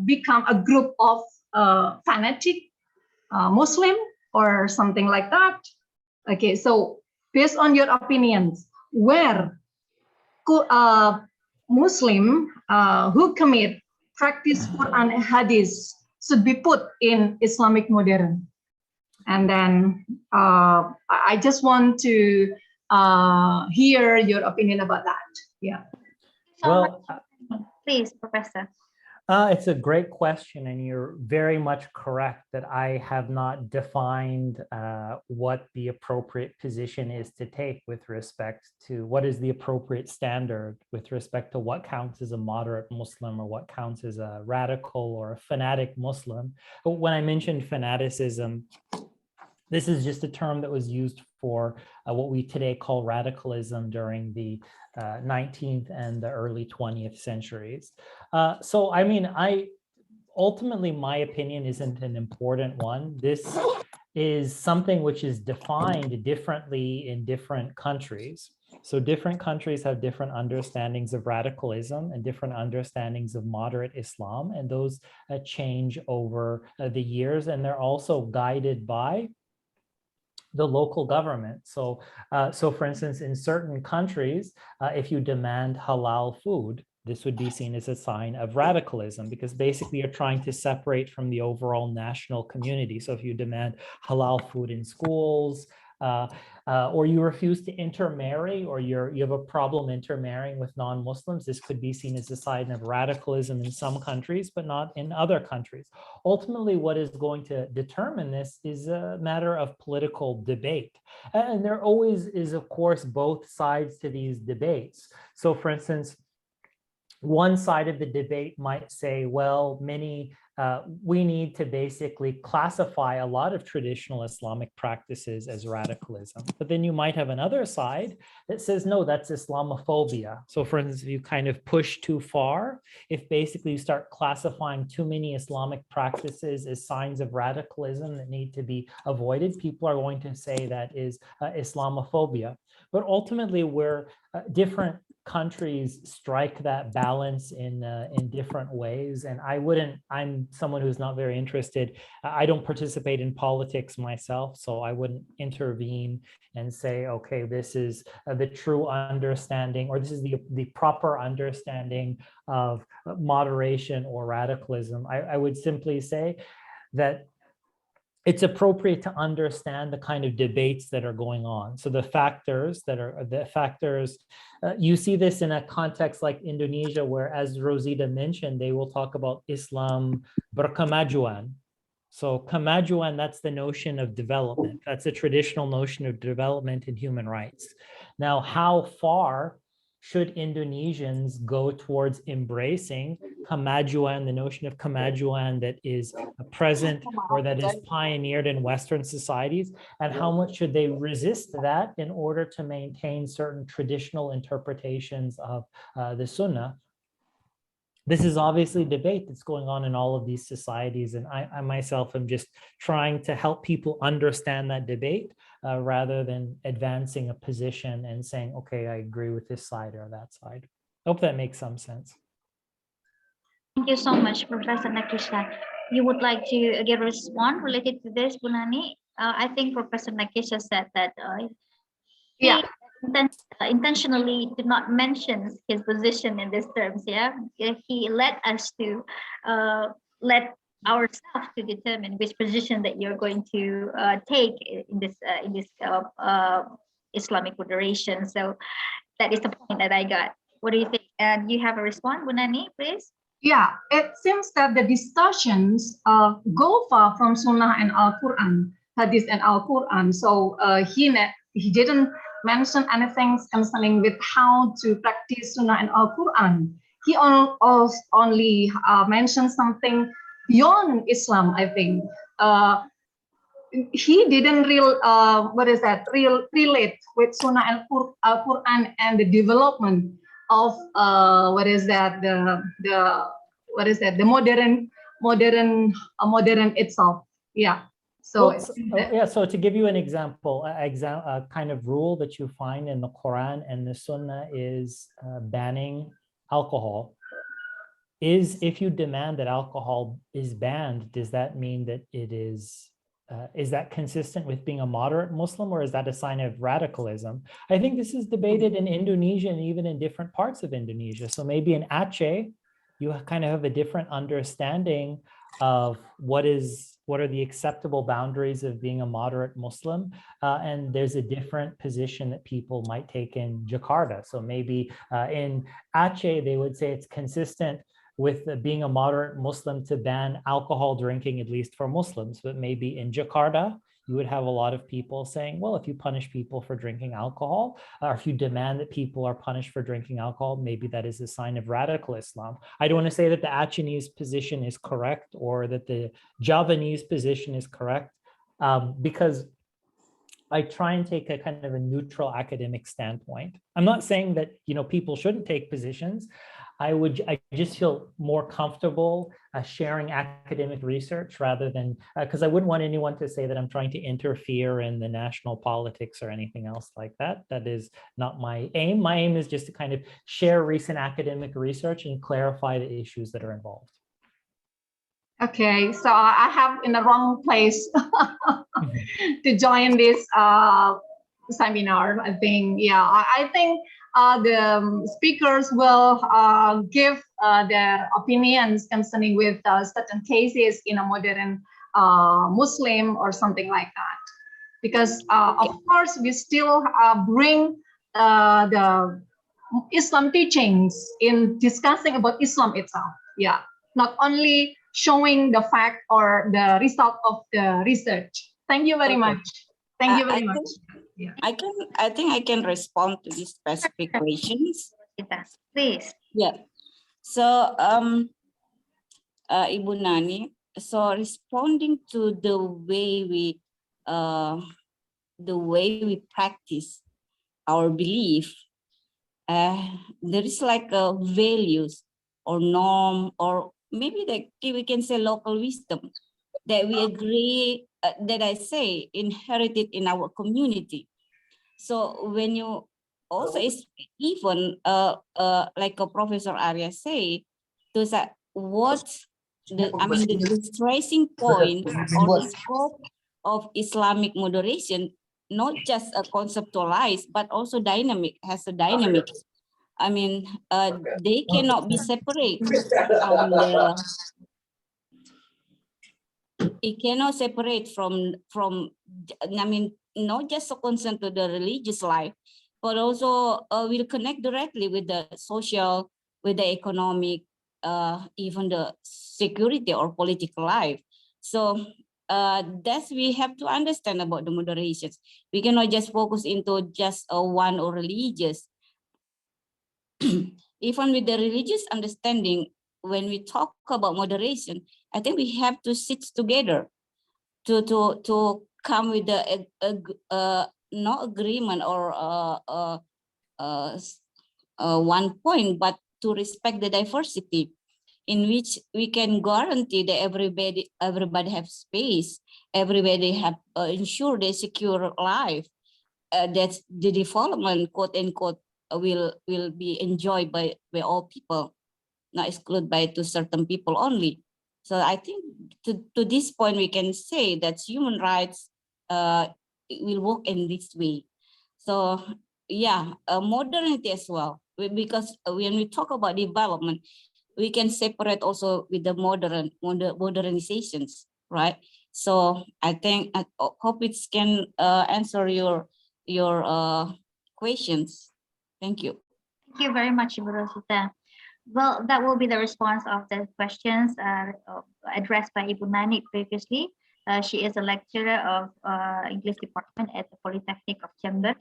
become a group of fanatic Muslim or something like that? Okay, so based on your opinions, where could Muslim who commit practice Quran and Hadith should be put in Islamic modern. And then I just want to hear your opinion about that. Yeah. Well, Please, Professor. it's a great question, and you're very much correct that I have not defined what the appropriate position is to take with respect to what is the appropriate standard with respect to what counts as a moderate Muslim or what counts as a radical or a fanatic Muslim. But when I mentioned fanaticism, this is just a term that was used for what we today call radicalism during the 19th and the early 20th centuries. So, I mean, ultimately, my opinion isn't an important one. This is something which is defined differently in different countries. So different countries have different understandings of radicalism and different understandings of moderate Islam, and those change over the years, and they're also guided by the local government. So for instance, in certain countries, if you demand halal food, this would be seen as a sign of radicalism, because basically you're trying to separate from the overall national community. So if you demand halal food in schools, or you refuse to intermarry, or you have a problem intermarrying with non-Muslims, this could be seen as a sign of radicalism in some countries, but not in other countries. Ultimately, what is going to determine this is a matter of political debate. And there always is, of course, both sides to these debates. So for instance, one side of the debate might say, well, we need to basically classify a lot of traditional Islamic practices as radicalism. But then you might have another side that says, no, that's Islamophobia. So for instance, if you kind of push too far, if basically you start classifying too many Islamic practices as signs of radicalism that need to be avoided, people are going to say that is Islamophobia. But ultimately, where different countries strike that balance in different ways, and I'm someone who's not very interested. I don't participate in politics myself, so I wouldn't intervene and say, okay, this is the true understanding, or this is the proper understanding of moderation or radicalism. I would simply say that it's appropriate to understand the kind of debates that are going on. So the factors, you see this in a context like Indonesia, where, as Rosita mentioned, they will talk about Islam berkemajuan. So kemajuan, that's the notion of development. That's a traditional notion of development and human rights. Now, how far should Indonesians go towards embracing kemajuan, the notion of kemajuan that is present or that is pioneered in Western societies, and how much should they resist that in order to maintain certain traditional interpretations of the Sunnah? This is obviously a debate that's going on in all of these societies, and I myself am just trying to help people understand that debate rather than advancing a position and saying, okay, I agree with this side or that side. I hope that makes some sense. Thank you so much, Professor Nakissa. You would like to again respond related to this, Bunani? I think Professor Nakissa said that he intentionally did not mention his position in these terms. Yeah, he led us to let ourselves to determine which position that you're going to take in this Islamic moderation. So that is the point that I got. What do you think? And you have a response, Bunani, please? Yeah, it seems that the discussions go far from Sunnah and Al-Quran, Hadith and Al-Quran. So he didn't mention anything concerning with how to practice Sunnah and Al-Quran. He only mentioned something beyond Islam, I think. He didn't relate with Sunnah and Al-Quran and the development of the modern itself. Yeah. So so to give you an example, a kind of rule that you find in the Quran and the Sunnah is banning alcohol. If you demand that alcohol is banned, does that mean that it is that consistent with being a moderate Muslim, or is that a sign of radicalism? I think this is debated in Indonesia and even in different parts of Indonesia. So maybe in Aceh, you kind of have a different understanding of what are the acceptable boundaries of being a moderate Muslim, and there's a different position that people might take in Jakarta. So maybe in Aceh, they would say it's consistent with being a moderate Muslim to ban alcohol drinking, at least for Muslims. But maybe in Jakarta, you would have a lot of people saying, well, if you punish people for drinking alcohol, or if you demand that people are punished for drinking alcohol, maybe that is a sign of radical Islam. I don't want to say that the Achenese position is correct or that the Javanese position is correct, because I try and take a kind of a neutral academic standpoint. I'm not saying that, people shouldn't take positions. I just feel more comfortable sharing academic research rather than, because I wouldn't want anyone to say that I'm trying to interfere in the national politics or anything else like that. That is not my aim. My aim is just to kind of share recent academic research and clarify the issues that are involved. Okay, so I have in the wrong place to join this seminar. I think, I think the speakers will give their opinions concerning with certain cases in a modern Muslim or something like that. Because of course, we still bring the Islam teachings in discussing about Islam itself. Yeah, not only showing the fact or the result of the research. Thank you very much. Thank you very much. I think I can respond to these specific questions. Please. Yeah. So, Ibu Nani, so responding to the way we practice our belief, there is like a values or norm, or maybe we can say local wisdom that we agree, that I say inherited in our community. So when you also even like a Professor Aria say, those are what the stressing point or the scope of Islamic moderation, not just a conceptualized but also dynamic, has a dynamic. They cannot be separate from it cannot separate from not just a concern to the religious life, but also will connect directly with the social, with the economic, even the security or political life. So that's we have to understand about the moderations. We cannot just focus into just one or religious. Even with the religious understanding, when we talk about moderation, I think we have to sit together to come with no agreement or one point, but to respect the diversity, in which we can guarantee that everybody have space, everybody have ensure their secure life, that the development, quote unquote, will be enjoyed by all people, not excluded by to certain people only. So I think to this point we can say that human rights will work in this way. So yeah, modernity as well, because when we talk about development, we can separate also with the modernizations, right? So I think I hope it can answer your questions. Thank you. Thank you very much, Ibu Rosita. Well, that will be the response of the questions addressed by Ibu Nani previously. She is a lecturer of English department at the Polytechnic of Jember.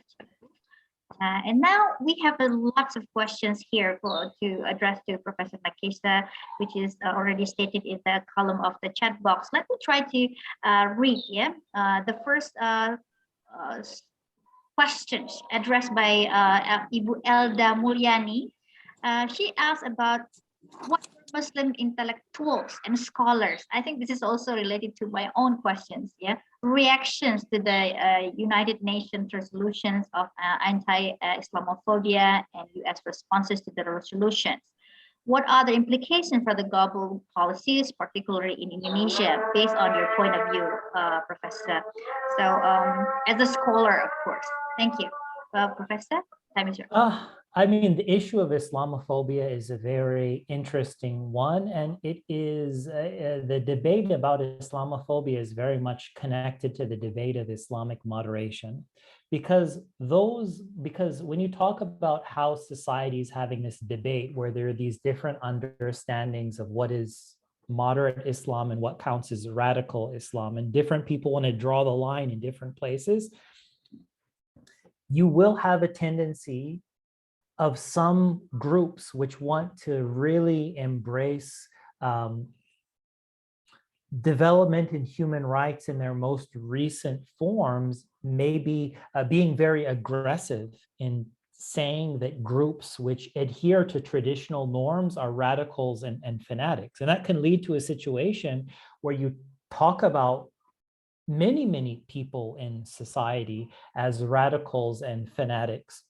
And now we have lots of questions here to address to Professor Nakissa, which is already stated in the column of the chat box. Let me try to read the first questions addressed by Ibu Elda Mulyani. She asked about what Muslim intellectuals and scholars, I think this is also related to my own questions, reactions to the United Nations resolutions of anti-Islamophobia and US responses to the resolutions. What are the implications for the global policies, particularly in Indonesia, based on your point of view, Professor? So as a scholar, of course. Thank you. Professor, time is yours. I mean, the issue of Islamophobia is a very interesting one, and it is the debate about Islamophobia is very much connected to the debate of Islamic moderation, because when you talk about how society is having this debate where there are these different understandings of what is moderate Islam and what counts as radical Islam, and different people want to draw the line in different places, you will have a tendency of some groups which want to really embrace development in human rights in their most recent forms, maybe being very aggressive in saying that groups which adhere to traditional norms are radicals and fanatics. And that can lead to a situation where you talk about many people in society as radicals and fanatics.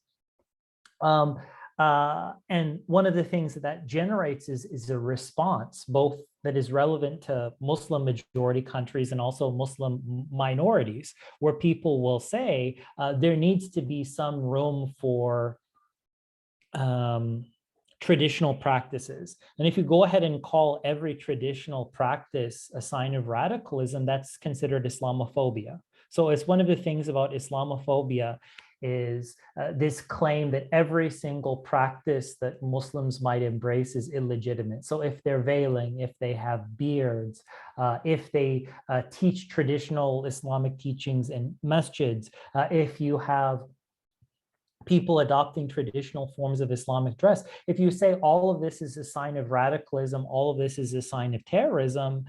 And one of the things that generates is a response, both that is relevant to Muslim majority countries and also Muslim minorities, where people will say there needs to be some room for traditional practices. And if you go ahead and call every traditional practice a sign of radicalism, that's considered Islamophobia. So it's one of the things about Islamophobia is this claim that every single practice that Muslims might embrace is illegitimate. So if they're veiling, if they have beards, if they teach traditional Islamic teachings in masjids, if you have people adopting traditional forms of Islamic dress, if you say all of this is a sign of radicalism, all of this is a sign of terrorism,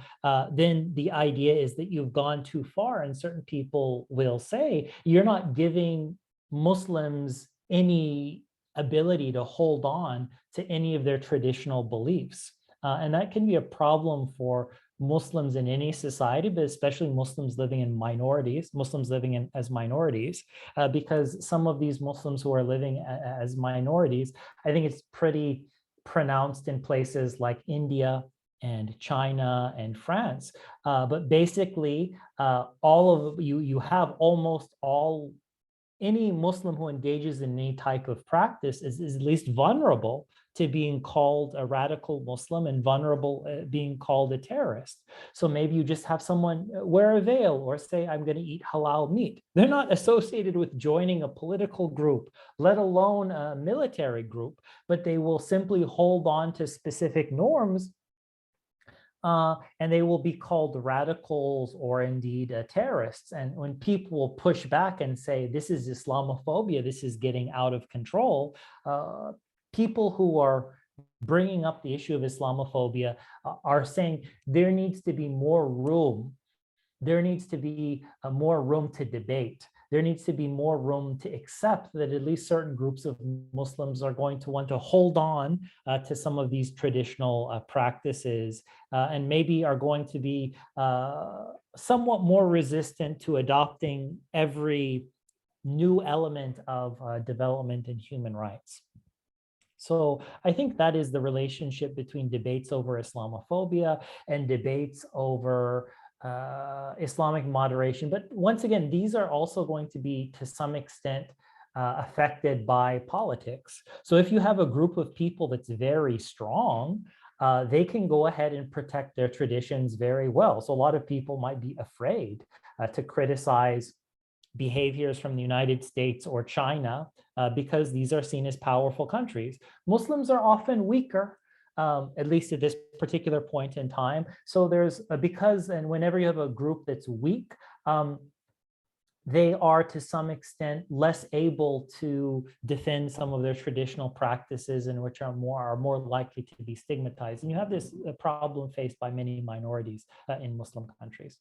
then the idea is that you've gone too far. And certain people will say, you're not giving Muslims any ability to hold on to any of their traditional beliefs. And that can be a problem for Muslims in any society, but especially Muslims living in minorities, Muslims living in as minorities, because some of these Muslims who are living as minorities, I think it's pretty pronounced in places like India and China and France. But basically, all of you have almost all, any Muslim who engages in any type of practice is at least vulnerable to being called a radical Muslim and vulnerable being called a terrorist. So maybe you just have someone wear a veil or say, I'm going to eat halal meat. They're not associated with joining a political group, let alone a military group, but they will simply hold on to specific norms, and they will be called radicals or indeed terrorists. And when people will push back and say, this is Islamophobia, this is getting out of control, people who are bringing up the issue of Islamophobia are saying there needs to be more room. There needs to be more room to debate. There needs to be more room to accept that at least certain groups of Muslims are going to want to hold on to some of these traditional practices and maybe are going to be somewhat more resistant to adopting every new element of development in human rights. So I think that is the relationship between debates over Islamophobia and debates over Islamic moderation. But once again, these are also going to be to some extent affected by politics. So if you have a group of people that's very strong, they can go ahead and protect their traditions very well. So a lot of people might be afraid to criticize behaviors from the United States or China because these are seen as powerful countries. Muslims are often weaker, at least at this particular point in time. So there's and whenever you have a group that's weak, they are to some extent less able to defend some of their traditional practices and which are more likely to be stigmatized. And you have this problem faced by many minorities in Muslim countries.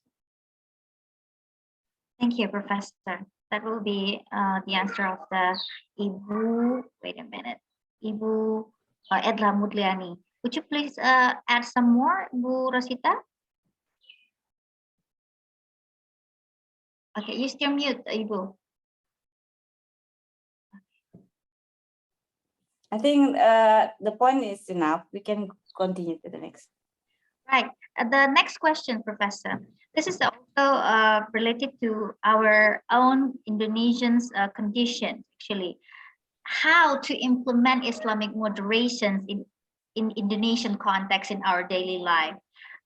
Thank you, Professor. That will be the answer of the Ibu, wait a minute, Ibu Edla Mudliani. Would you please add some more, Bu Rosita? Okay, you still mute, Ibu. I think the point is enough. We can continue to the next. Right. The next question, Professor. This is also related to our own Indonesians' condition, actually. how to implement Islamic moderations in Indonesian context in our daily life.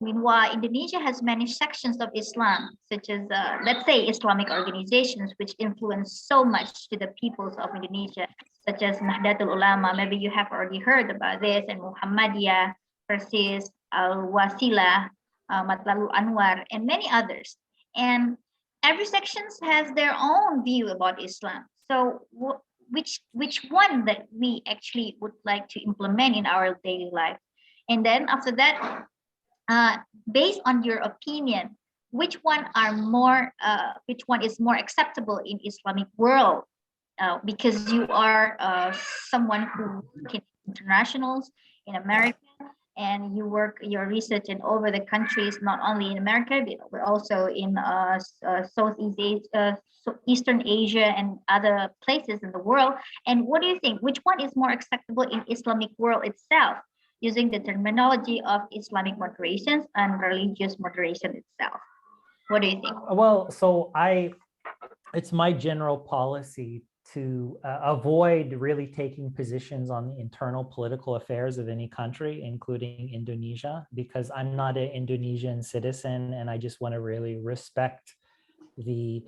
Meanwhile, Indonesia has many sections of Islam, such as, let's say, Islamic organizations, which influence so much to the peoples of Indonesia, such as Nahdlatul Ulama. Maybe you have already heard about this, and Muhammadiyah, Persis, Al-Wasilah, Matlalul Anwar, and many others. And every section has their own view about Islam. So which one that we actually would like to implement in our daily life? And then after that, based on your opinion, which one is more acceptable in Islamic world? Because you are someone who work in internationals in America, and you work your research in over the countries, not only in America, but also in Southeast Asia, Eastern Asia, and other places in the world. And what do you think? Which one is more acceptable in Islamic world itself, using the terminology of Islamic moderations and religious moderation itself? What do you think? Well, so it's my general policy to avoid really taking positions on the internal political affairs of any country, including Indonesia, because I'm not an Indonesian citizen, and I just want to really respect the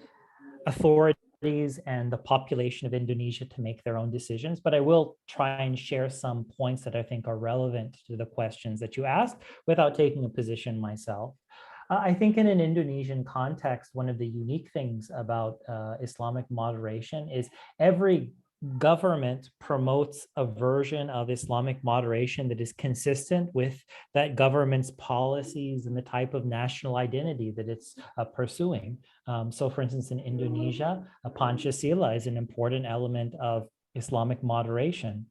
authorities and the population of Indonesia to make their own decisions. But I will try and share some points that I think are relevant to the questions that you asked without taking a position myself. I think in an Indonesian context, one of the unique things about Islamic moderation is every government promotes a version of Islamic moderation that is consistent with that government's policies and the type of national identity that it's pursuing. So for instance, in Indonesia, Pancasila is an important element of Islamic moderation.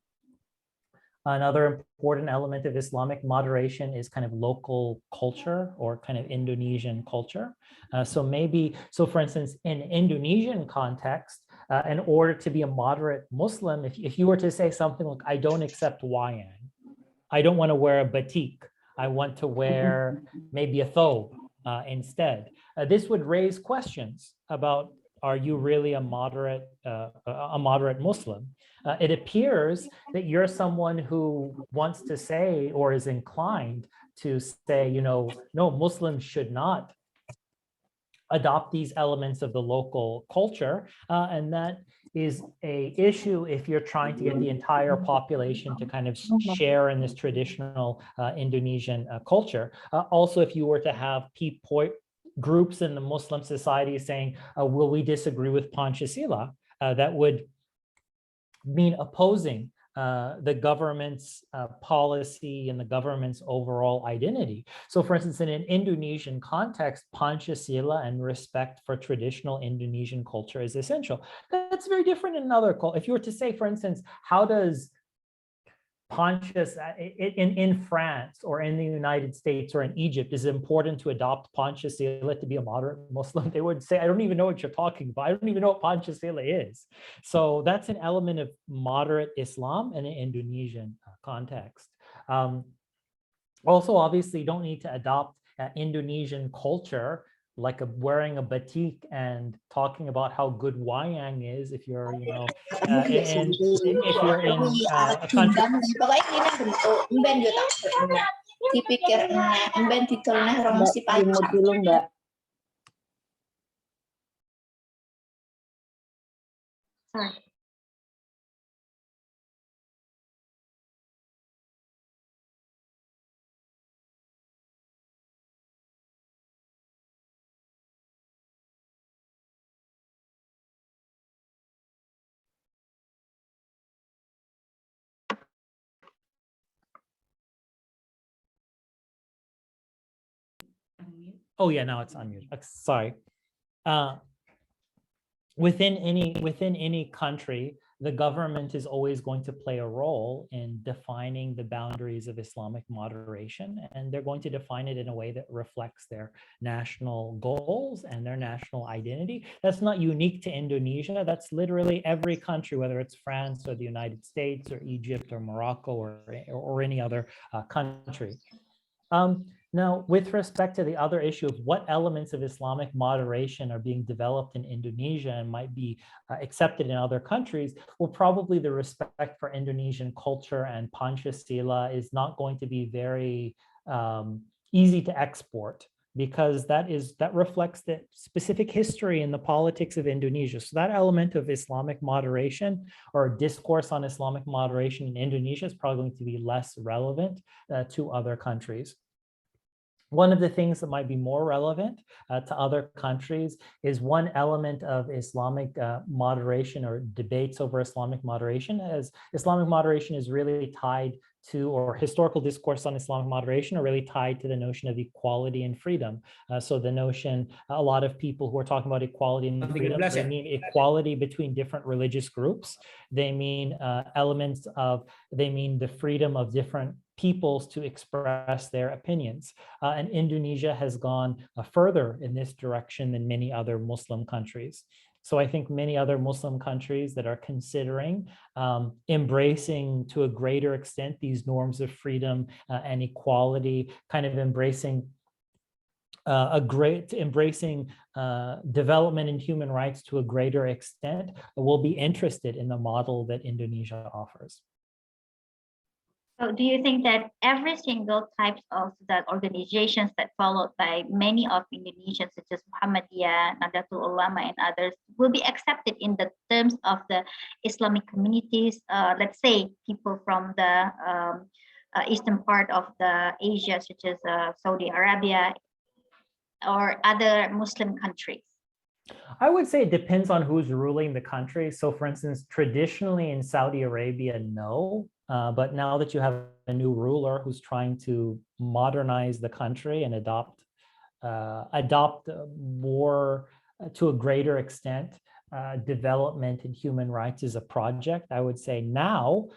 Another important element of Islamic moderation is kind of local culture or kind of Indonesian culture. So for instance, in Indonesian context, in order to be a moderate Muslim, if you were to say something like, I don't accept wayang, I don't want to wear a batik, I want to wear maybe a thobe instead. This would raise questions about, are you really a moderate Muslim? It appears that you're someone who wants to say or is inclined to say, no, Muslims should not adopt these elements of the local culture. And that is an issue if you're trying to get the entire population to kind of share in this traditional Indonesian culture. Also, if you were to have groups in the Muslim society saying, will we disagree with Pancasila? That would mean opposing the government's policy and the government's overall identity. So for instance, in an Indonesian context, Pancasila and respect for traditional Indonesian culture is essential. That's very different in another culture. If you were to say, for instance, how does in France or in the United States or in Egypt, is it important to adopt Pancasila to be a moderate Muslim? They would say, I don't even know what you're talking about. I don't even know what Pancasila is. So that's an element of moderate Islam in an Indonesian context. Also, obviously, you don't need to adopt Indonesian culture, like wearing a batik and talking about how good wayang is if you're, if you're in a country. Sorry. Oh yeah, now it's unmuted. Sorry. Within any country, the government is always going to play a role in defining the boundaries of Islamic moderation, and they're going to define it in a way that reflects their national goals and their national identity. That's not unique to Indonesia. That's literally every country, whether it's France or the United States or Egypt or Morocco or any other country. Now, with respect to the other issue of what elements of Islamic moderation are being developed in Indonesia and might be accepted in other countries, well, probably the respect for Indonesian culture and Pancasila is not going to be very easy to export, because that reflects the specific history and the politics of Indonesia. So that element of Islamic moderation or discourse on Islamic moderation in Indonesia is probably going to be less relevant to other countries. One of the things that might be more relevant to other countries is one element of Islamic moderation or debates over Islamic moderation, as Islamic moderation is really tied to, or historical discourse on Islamic moderation are really tied to the notion of equality and freedom. So the notion, a lot of people who are talking about equality and freedom, they mean equality between different religious groups. They mean they mean the freedom of different peoples to express their opinions. And Indonesia has gone further in this direction than many other Muslim countries. So I think many other Muslim countries that are considering embracing to a greater extent these norms of freedom and equality, kind of embracing development in human rights to a greater extent, will be interested in the model that Indonesia offers. So do you think that every single types of the organizations that followed by many of Indonesians, such as Muhammadiyah, Nahdlatul Ulama, and others, will be accepted in the terms of the Islamic communities? Let's say people from the eastern part of the Asia, such as Saudi Arabia or other Muslim countries. I would say it depends on who's ruling the country. So for instance, traditionally in Saudi Arabia, no. But now that you have a new ruler who's trying to modernize the country and adopt more to a greater extent development in human rights as a project, I would say now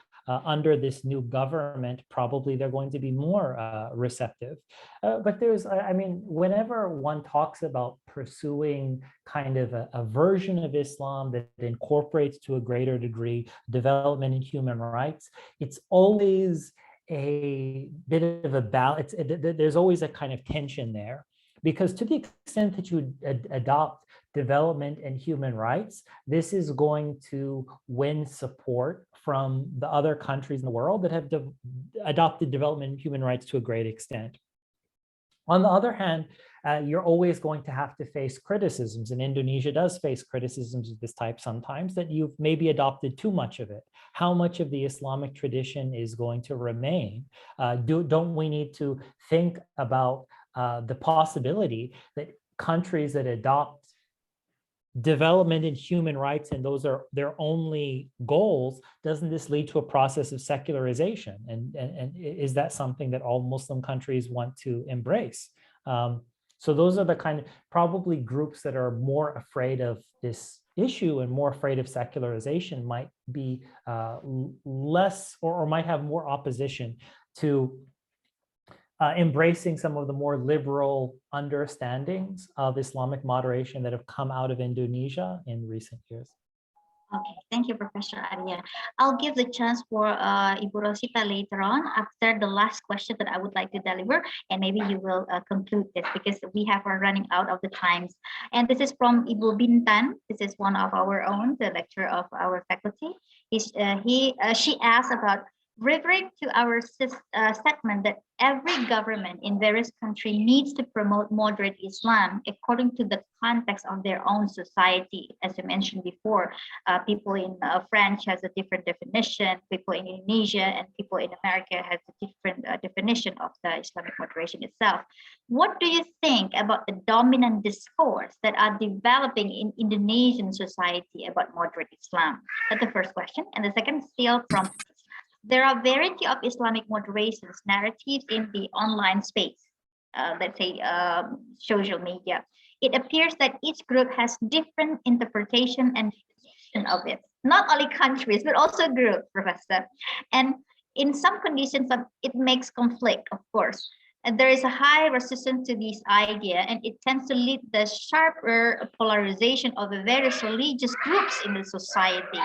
under this new government, probably they're going to be more receptive. But I mean, whenever one talks about pursuing kind of a version of Islam that incorporates to a greater degree development in human rights, it's always a bit of a balance. There's always a kind of tension there, because to the extent that you adopt development and human rights, this is going to win support from the other countries in the world that have adopted development and human rights to a great extent. On the other hand, you're always going to have to face criticisms, and Indonesia does face criticisms of this type sometimes, that you've maybe adopted too much of it. How much of the Islamic tradition is going to remain? Don't we need to think about the possibility that countries that adopt development in human rights and those are their only goals, doesn't this lead to a process of secularization? And is that something that all Muslim countries want to embrace? So those are the kind of probably groups that are more afraid of this issue and more afraid of secularization, might be less or might have more opposition to embracing some of the more liberal understandings of Islamic moderation that have come out of Indonesia in recent years. Okay, thank you, Professor Aria. I'll give the chance for Ibu Rosita later on after the last question that I would like to deliver, and maybe you will conclude this because we have running out of the times. And this is from Ibu Bintan. This is one of our own, the lecturer of our faculty. She asked about, referring to our statement that every government in various countries needs to promote moderate Islam according to the context of their own society. As you mentioned before, people in France has a different definition, people in Indonesia and people in America has a different definition of the Islamic moderation itself. What do you think about the dominant discourse that are developing in Indonesian society about moderate Islam? That's the first question. And the second, still from, there are variety of Islamic moderations narratives in the online space, let's say social media. It appears that each group has different interpretation and definition of it. Not only countries, but also groups, Professor. And in some conditions, it makes conflict, of course. And there is a high resistance to this idea, and it tends to lead the sharper polarization of the various religious groups in the society.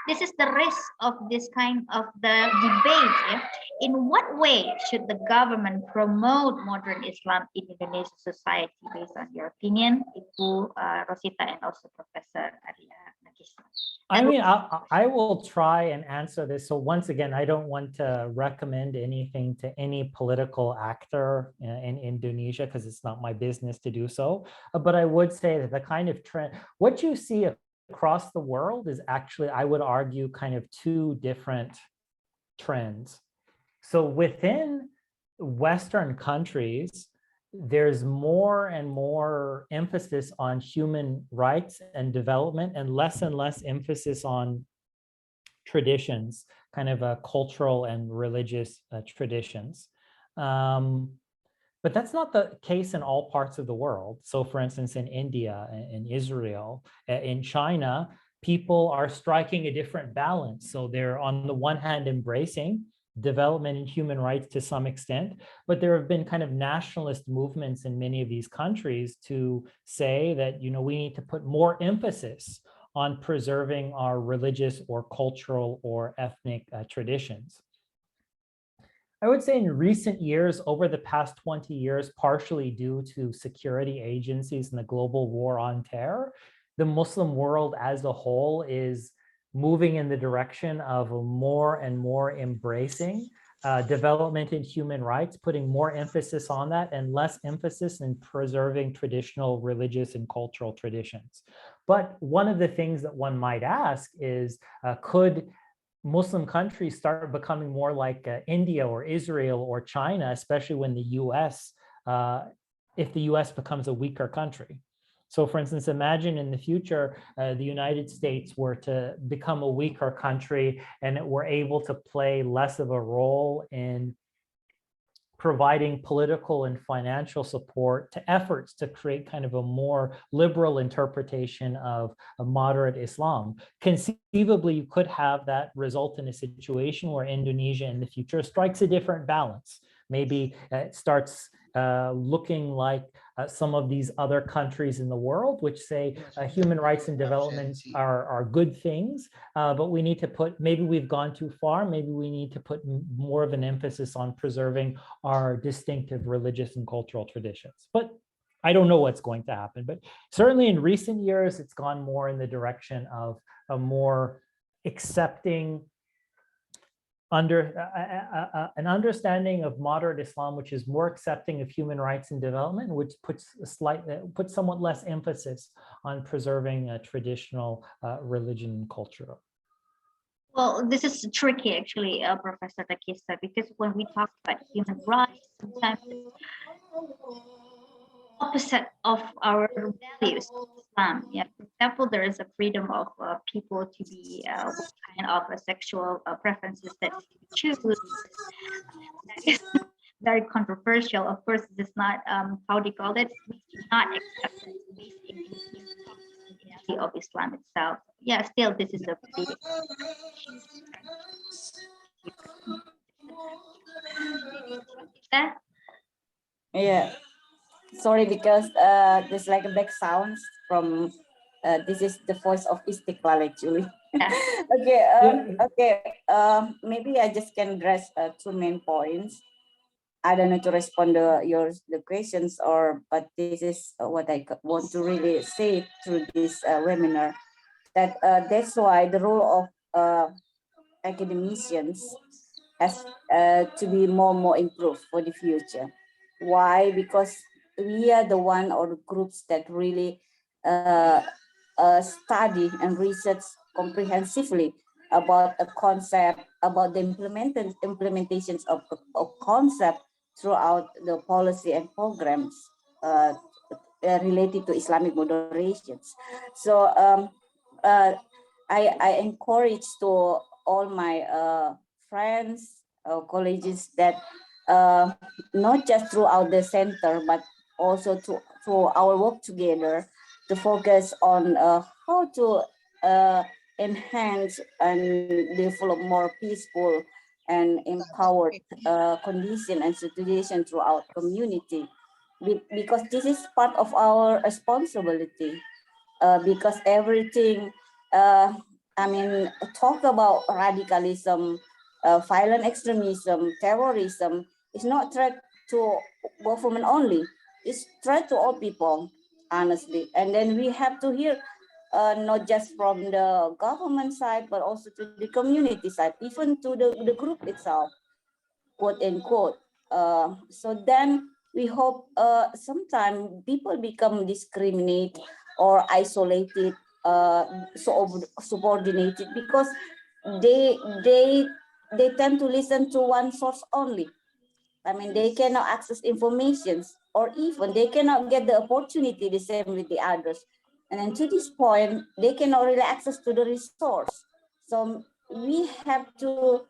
This is the risk of this kind of the debate. Yeah? In what way should the government promote modern Islam in Indonesian society, based on your opinion, Ibu Rosita, and also Professor Aria Nakissa? I mean, I will try and answer this. So once again, I don't want to recommend anything to any political actor in Indonesia because it's not my business to do so. But I would say that the kind of trend, what you see across the world is actually, I would argue, kind of two different trends. So within Western countries, there's more and more emphasis on human rights and development and less emphasis on traditions, kind of cultural and religious traditions. But that's not the case in all parts of the world. So for instance, in India, in Israel, in China, people are striking a different balance. So they're on the one hand embracing development in human rights to some extent, but there have been kind of nationalist movements in many of these countries to say that, you know, we need to put more emphasis on preserving our religious or cultural or ethnic traditions. I would say in recent years, over the past 20 years, partially due to security agencies and the global war on terror, the Muslim world as a whole is moving in the direction of a more and more embracing development in human rights, putting more emphasis on that and less emphasis in preserving traditional religious and cultural traditions. But one of the things that one might ask is, could Muslim countries start becoming more like India or Israel or China, especially when the US, if the US becomes a weaker country? So for instance, imagine in the future, the United States were to become a weaker country and it were able to play less of a role in providing political and financial support to efforts to create kind of a more liberal interpretation of a moderate Islam. Conceivably, you could have that result in a situation where Indonesia in the future strikes a different balance. Maybe it starts looking like some of these other countries in the world, which say human rights and development are good things, but we need to put, maybe we've gone too far, maybe we need to put more of an emphasis on preserving our distinctive religious and cultural traditions. But I don't know what's going to happen, but certainly in recent years, it's gone more in the direction of a more accepting an understanding of moderate Islam, which is more accepting of human rights and development, which puts somewhat less emphasis on preserving traditional religion and culture. Well, this is tricky, actually, Professor Nakissa, because when we talk about human rights, sometimes it's opposite of our values of Islam. Yeah, for example, there is a freedom of people to be what kind of sexual preferences that they choose. That is very controversial. Of course, it is not how they call it. We do not accept it based in the of Islam itself. Yeah, still, this is a pretty Yeah. Sorry, because there's like a back sounds from this is the voice of Istiqlal actually. Okay. Maybe I just can address two main points. I don't know to respond to the questions, but this is what I want to really say through this webinar. That's why the role of academicians has to be more improved for the future. Why? Because we are the one or the groups that really study and research comprehensively about a concept, about the implementations of concept throughout the policy and programs related to Islamic moderations. So I encourage to all my friends, colleagues that not just throughout the center, but also to our work together to focus on how to enhance and develop more peaceful and empowered condition and situation throughout community. Because this is part of our responsibility, because everything, talk about radicalism, violent extremism, terrorism, is not threat to government only, it's threat to all people, honestly. And then we have to hear not just from the government side, but also to the community side, even to the group itself, quote unquote. So then we hope sometimes people become discriminate or isolated, subordinated, because they they they tend to listen to one source only. I mean, they cannot access information, or even they cannot get the opportunity the same with the others. And then to this point, they cannot really access to the resource. So we have to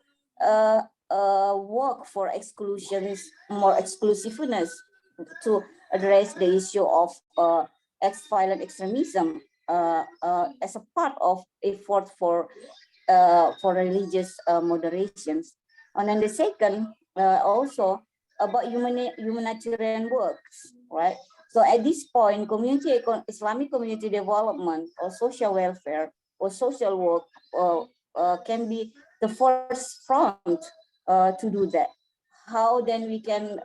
work for exclusions, more exclusiveness, to address the issue of violent extremism as a part of effort for religious moderations. And then the second, also about humanitarian works, right? So at this point, Islamic community development or social welfare or social work can be the first front to do that. How then we can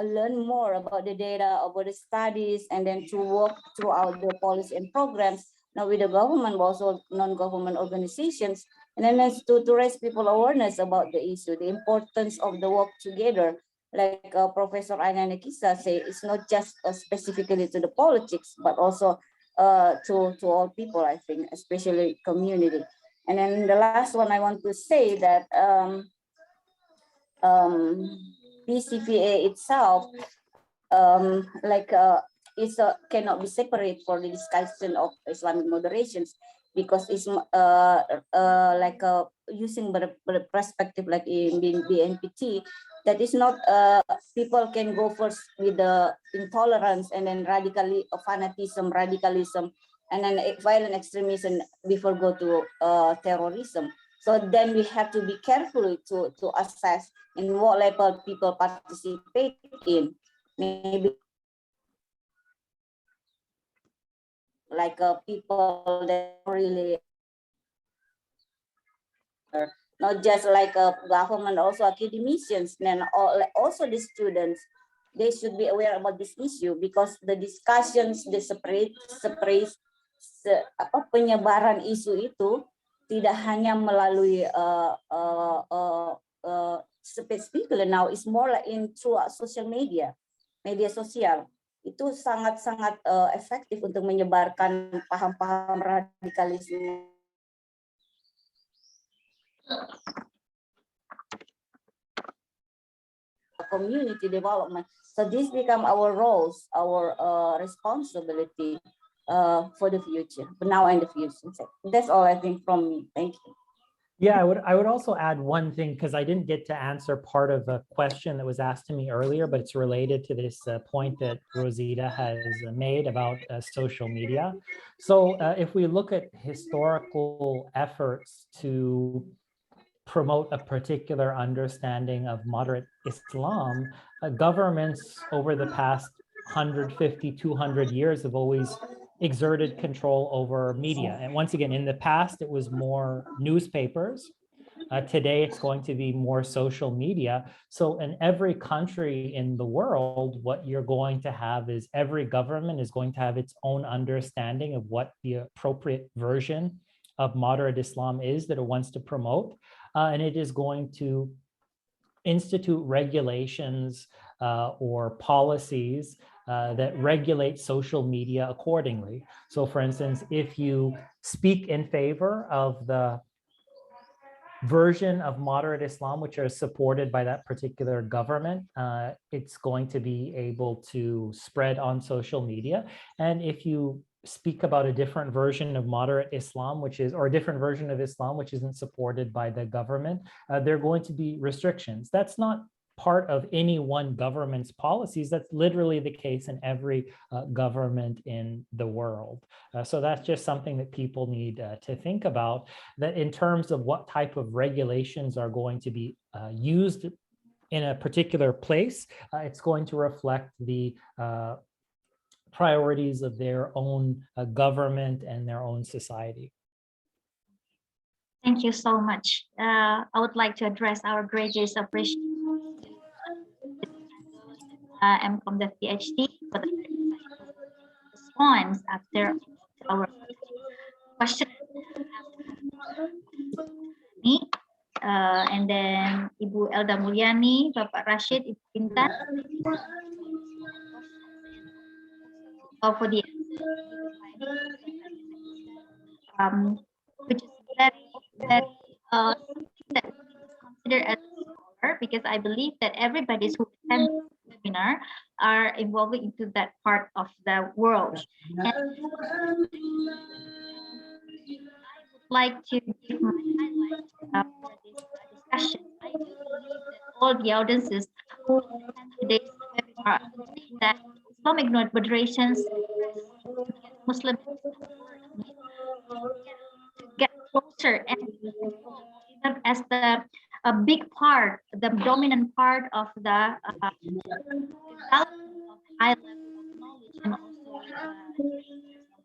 learn more about the data, about the studies, and then to work throughout the policy and programs, now with the government, but also non-government organizations, and then to raise people awareness about the issue, the importance of the work together. Like Professor Aria and Nakissa say, it's not just specifically to the politics, but also to all people, I think, especially community. And then the last one, I want to say that PCPA itself, cannot be separate for the discussion of Islamic moderations, because it's using the perspective like in the M.Pd, that is not people can go first with the intolerance and then radicalism, and then violent extremism before go to terrorism. So then we have to be careful to assess in what level people participate in. Maybe like people that really, not just like a government, also academicians, and also the students, they should be aware about this issue, because the discussions, the penyebaran isu itu tidak hanya melalui specifically now, is more like in through social media sosial. Itu sangat-sangat efektif untuk menyebarkan paham-paham radikalisme. Community development. So this become our roles, our responsibility for the future, for now and the future. So that's all I think from me. Thank you. Yeah, I would also add one thing, because I didn't get to answer part of a question that was asked to me earlier, but it's related to this point that Rosita has made about social media. So if we look at historical efforts to promote a particular understanding of moderate Islam, governments over the past 150, 200 years have always exerted control over media. And once again, in the past, it was more newspapers. Today, it's going to be more social media. So in every country in the world, what you're going to have is every government is going to have its own understanding of what the appropriate version of moderate Islam is that it wants to promote. And it is going to institute regulations or policies that regulate social media accordingly. So for instance, if you speak in favor of the version of moderate Islam which are supported by that particular government, it's going to be able to spread on social media. And if you speak about a different version of moderate Islam, or a different version of Islam which isn't supported by the government, there are going to be restrictions. That's not part of any one government's policies. That's literally the case in every government in the world. So that's just something that people need to think about, that in terms of what type of regulations are going to be used in a particular place, it's going to reflect the priorities of their own government and their own society. Thank you so much. I would like to address our greatest appreciation M.Comdev Ph.D. for the response after our question. And then Ibu Elda Mulyani, Bapak Rashid, Ibu Intan, for the which is very considered as a scholar, because I believe that everybody who attends the webinar are involved into that part of the world. And I would like to give my highlight for this discussion. I do believe that all the audiences who attend today's webinar believe that Islamic moderations, Muslim get closer and as the a big part, the dominant part of the development of high level of knowledge and also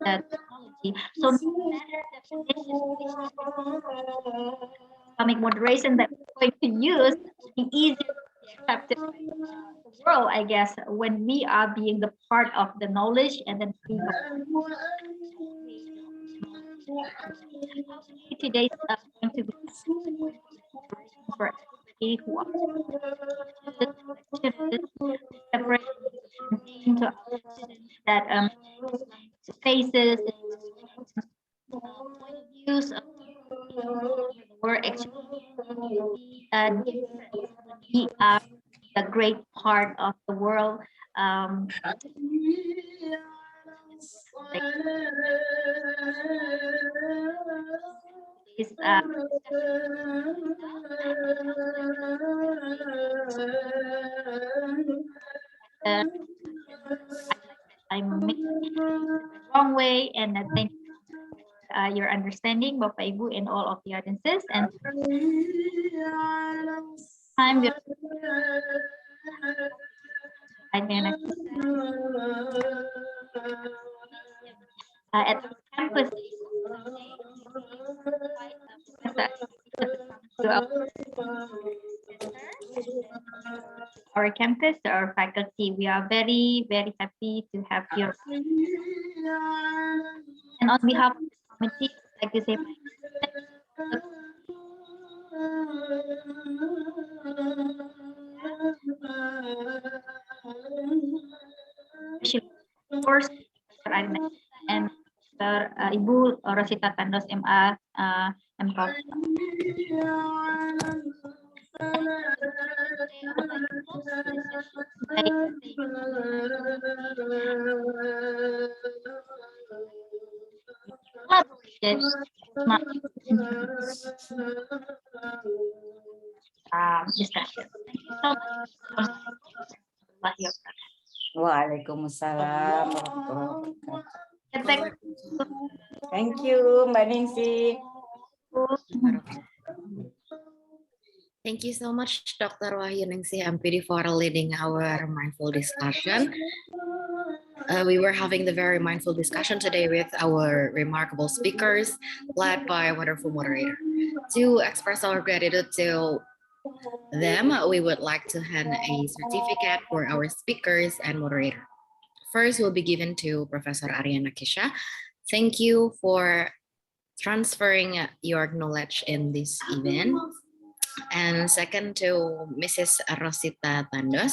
the technology. So no matter the definition Islamic moderation that we're going to use, the easier to be accepted by the world, I guess, when we are being the part of the knowledge and then being today's going to be for everybody who are separate into that faces point of views of were actually we are a great part of the world. Is I'm making it the wrong way, and I thank your understanding, Bapak Ibu, and all of the audiences. And I'm going at the campus. Our campus, our faculty, we are very, very happy to have your. And on behalf of the committee, I'd like to say first, and Ibu Rosita Tandos MA M.Prof. Discussion. Waalaikumsalam warahmatullahi wabarakatuh. Thank you, Mbak Ningsih. Thank you so much, Dr. Wahyunengsih M.Pd, for leading our mindful discussion. We were having the very mindful discussion today with our remarkable speakers, led by a wonderful moderator. To express our gratitude to them, we would like to hand a certificate for our speakers and moderator. First will be given to Professor Aria Nakissa. Thank you for transferring your knowledge in this event. And second to Mrs. Rosita Tandos.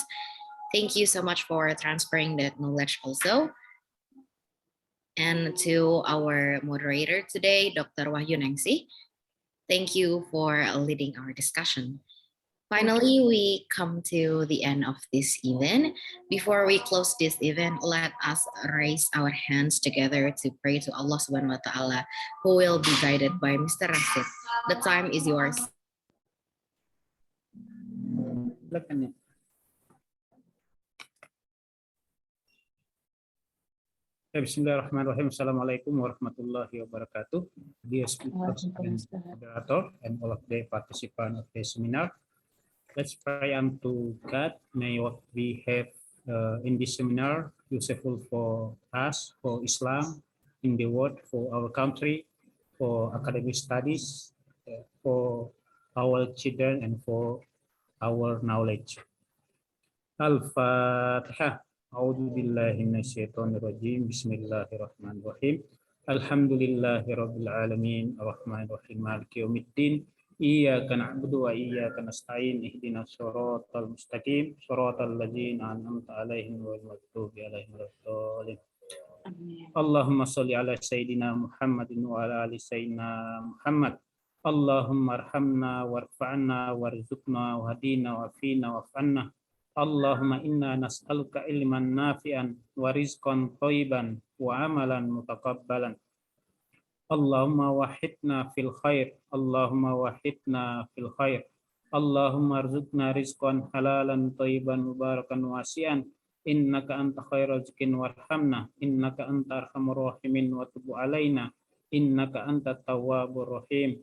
Thank you so much for transferring that knowledge also. And to our moderator today, Dr. Wahyunengsih. Thank you for leading our discussion. Finally, we come to the end of this event. Before we close this event, let us raise our hands together to pray to Allah Subhanahu wa Ta'ala, who will be guided by Mr. Rashid. The time is yours. Bismillahirrahmanirrahim. Assalamualaikum warahmatullahi wabarakatuh. Dear speakers and moderator and all of the participants of the seminar. Let's pray unto God. May what we have in this seminar useful for us, for Islam, in the world, for our country, for academic studies, for our children, and for our knowledge. Al-Fatihah. A'udzu billahi minasyaitonir rajim. Bismillahirrahmanirrahim. Alhamdulillahirabbil alamin, arrahmanir rahim, maliki yaumiddin. Iyyaka na'budu wa iyyaka nasta'in. Ihdinas shiratal mustaqim, shiratal ladzina an'amta 'alaihim ghairil maghdubi 'alaihim waladdallin. Allahumma shalli ala sayyidina Muhammadin wa ala ali sayyidina Muhammad. Allahumma arhamna warfa'na warzuqna wahdina wa'afina wa'fanna. Allahumma inna nas'aluka ilman nafi'an wa rizqan thayyiban wa amalan mutakabbalan. Allahumma wahidna fil khair. Allahumma wahidna fil khair. Allahumma arzuqna rizqan halalan thayyiban mubarakan wasi'an. Innaka anta khairal raziqin warhamna. Innaka anta arhamur rahimin wa tub alaina. Innaka anta tawwabur rahim.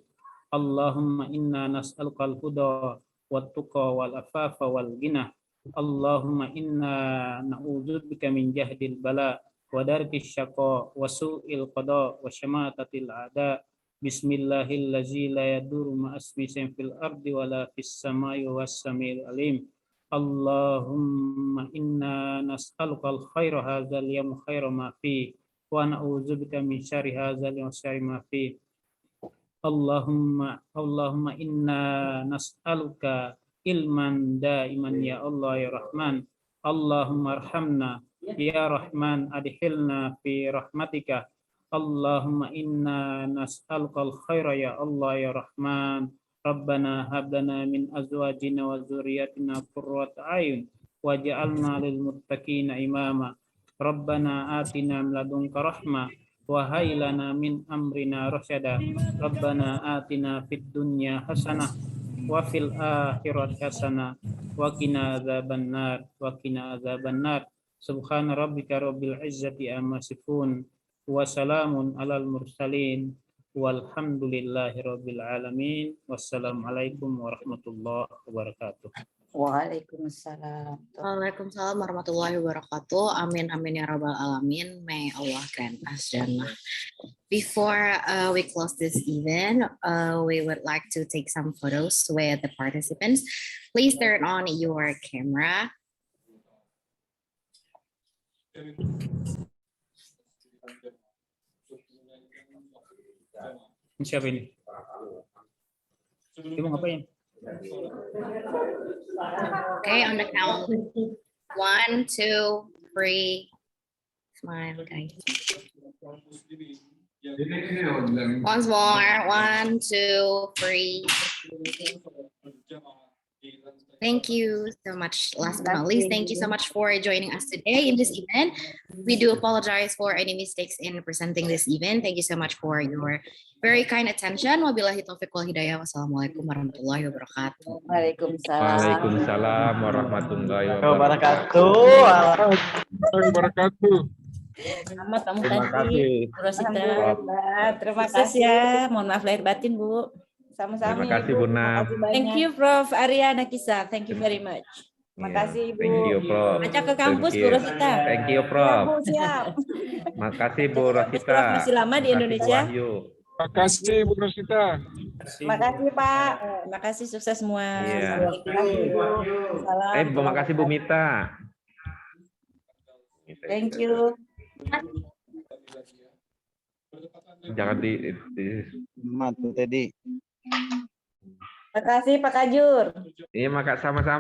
Allahumma inna nas'aluka al-huda wat tuqa wal afafa wal ghina. Allahumma inna na'udzubika min jahdil bala wa darkis syaqa wa su'il qada wa syamatatil a'da. Bismillahirrahmanirrahim. La yadurru ma'asmi fil ardi wa la fis samai was samiul alim. Allahumma inna nas'aluka al-khaira hadzal yawm khaira ma fi wa na'udzubika min syarri hadzal yawm syarri ma fi. Allahumma inna nas'aluka ilman daiman ya Allah ya Rahman. Allahumma arhamna ya Rahman, adkhilna fi rahmatika. Allahumma inna nas'aluka al-khaira ya Allah ya Rahman. Rabbana hab lana min azwajina wa dzurriyyatina qurrata a'yun waj'alna lil muttaqina imama. Rabbana atina min ladunka rahmah wa hayyi lana min amrina rasyada. Rabbana atina fid dunya hasanah wa fil akhirati hasanah wa qina adzabannar wa qina adzabannar. Subhana rabbika rabbil izzati amma yasifun wa salamun alal mursalin walhamdulillahi rabbil alamin. Wassalamualaikum warahmatullahi wabarakatuh. Waalaikumsalam. Waalaikumsalam warahmatullahi wabarakatuh. Amin amin ya rabbal alamin. May Allah grant us Jannah. Before we close this event, we would like to take some photos with the participants. Please turn on your camera. Siapa ini? Ibu ngapain? Okay, on the count. 1, 2, 3. Smile, guys. Once more. 1, 2, 3. Thank you so much. Last but not least, thank you so much for joining us today in this event. We do apologize for any mistakes in presenting this event. Thank you so much for your very kind attention. Wabillahi taufiq wal hidayah. Wassalamualaikum warahmatullahi wabarakatuh. Waalaikumsalam warahmatullahi wabarakatuh. Selamat kamu Terima tadi, kasih. Rosita. Terima Sukses ya. Mohon maaf lahir batin, Bu. Sama-sama. Terima kasih, Bu Naf. Thank you, Prof. Aria, Nakissa. Thank you very much. Terima kasih, Bu. Thank you, Prof. Ajak ke kampus, Thank Bu you. Rosita. Thank you, Prof. Siap. Makasih, Bu Rosita. Prof masih lama di Indonesia. Wahyu. Makasih Bu Rosita. Terima kasih, Pak. Terima kasih, sukses semua. Iya. Salam. Terima kasih, Bu Mita. Thank you. Jangan Matu tadi. Terima kasih, Pak Kajur. Iya, makasih sama-sama.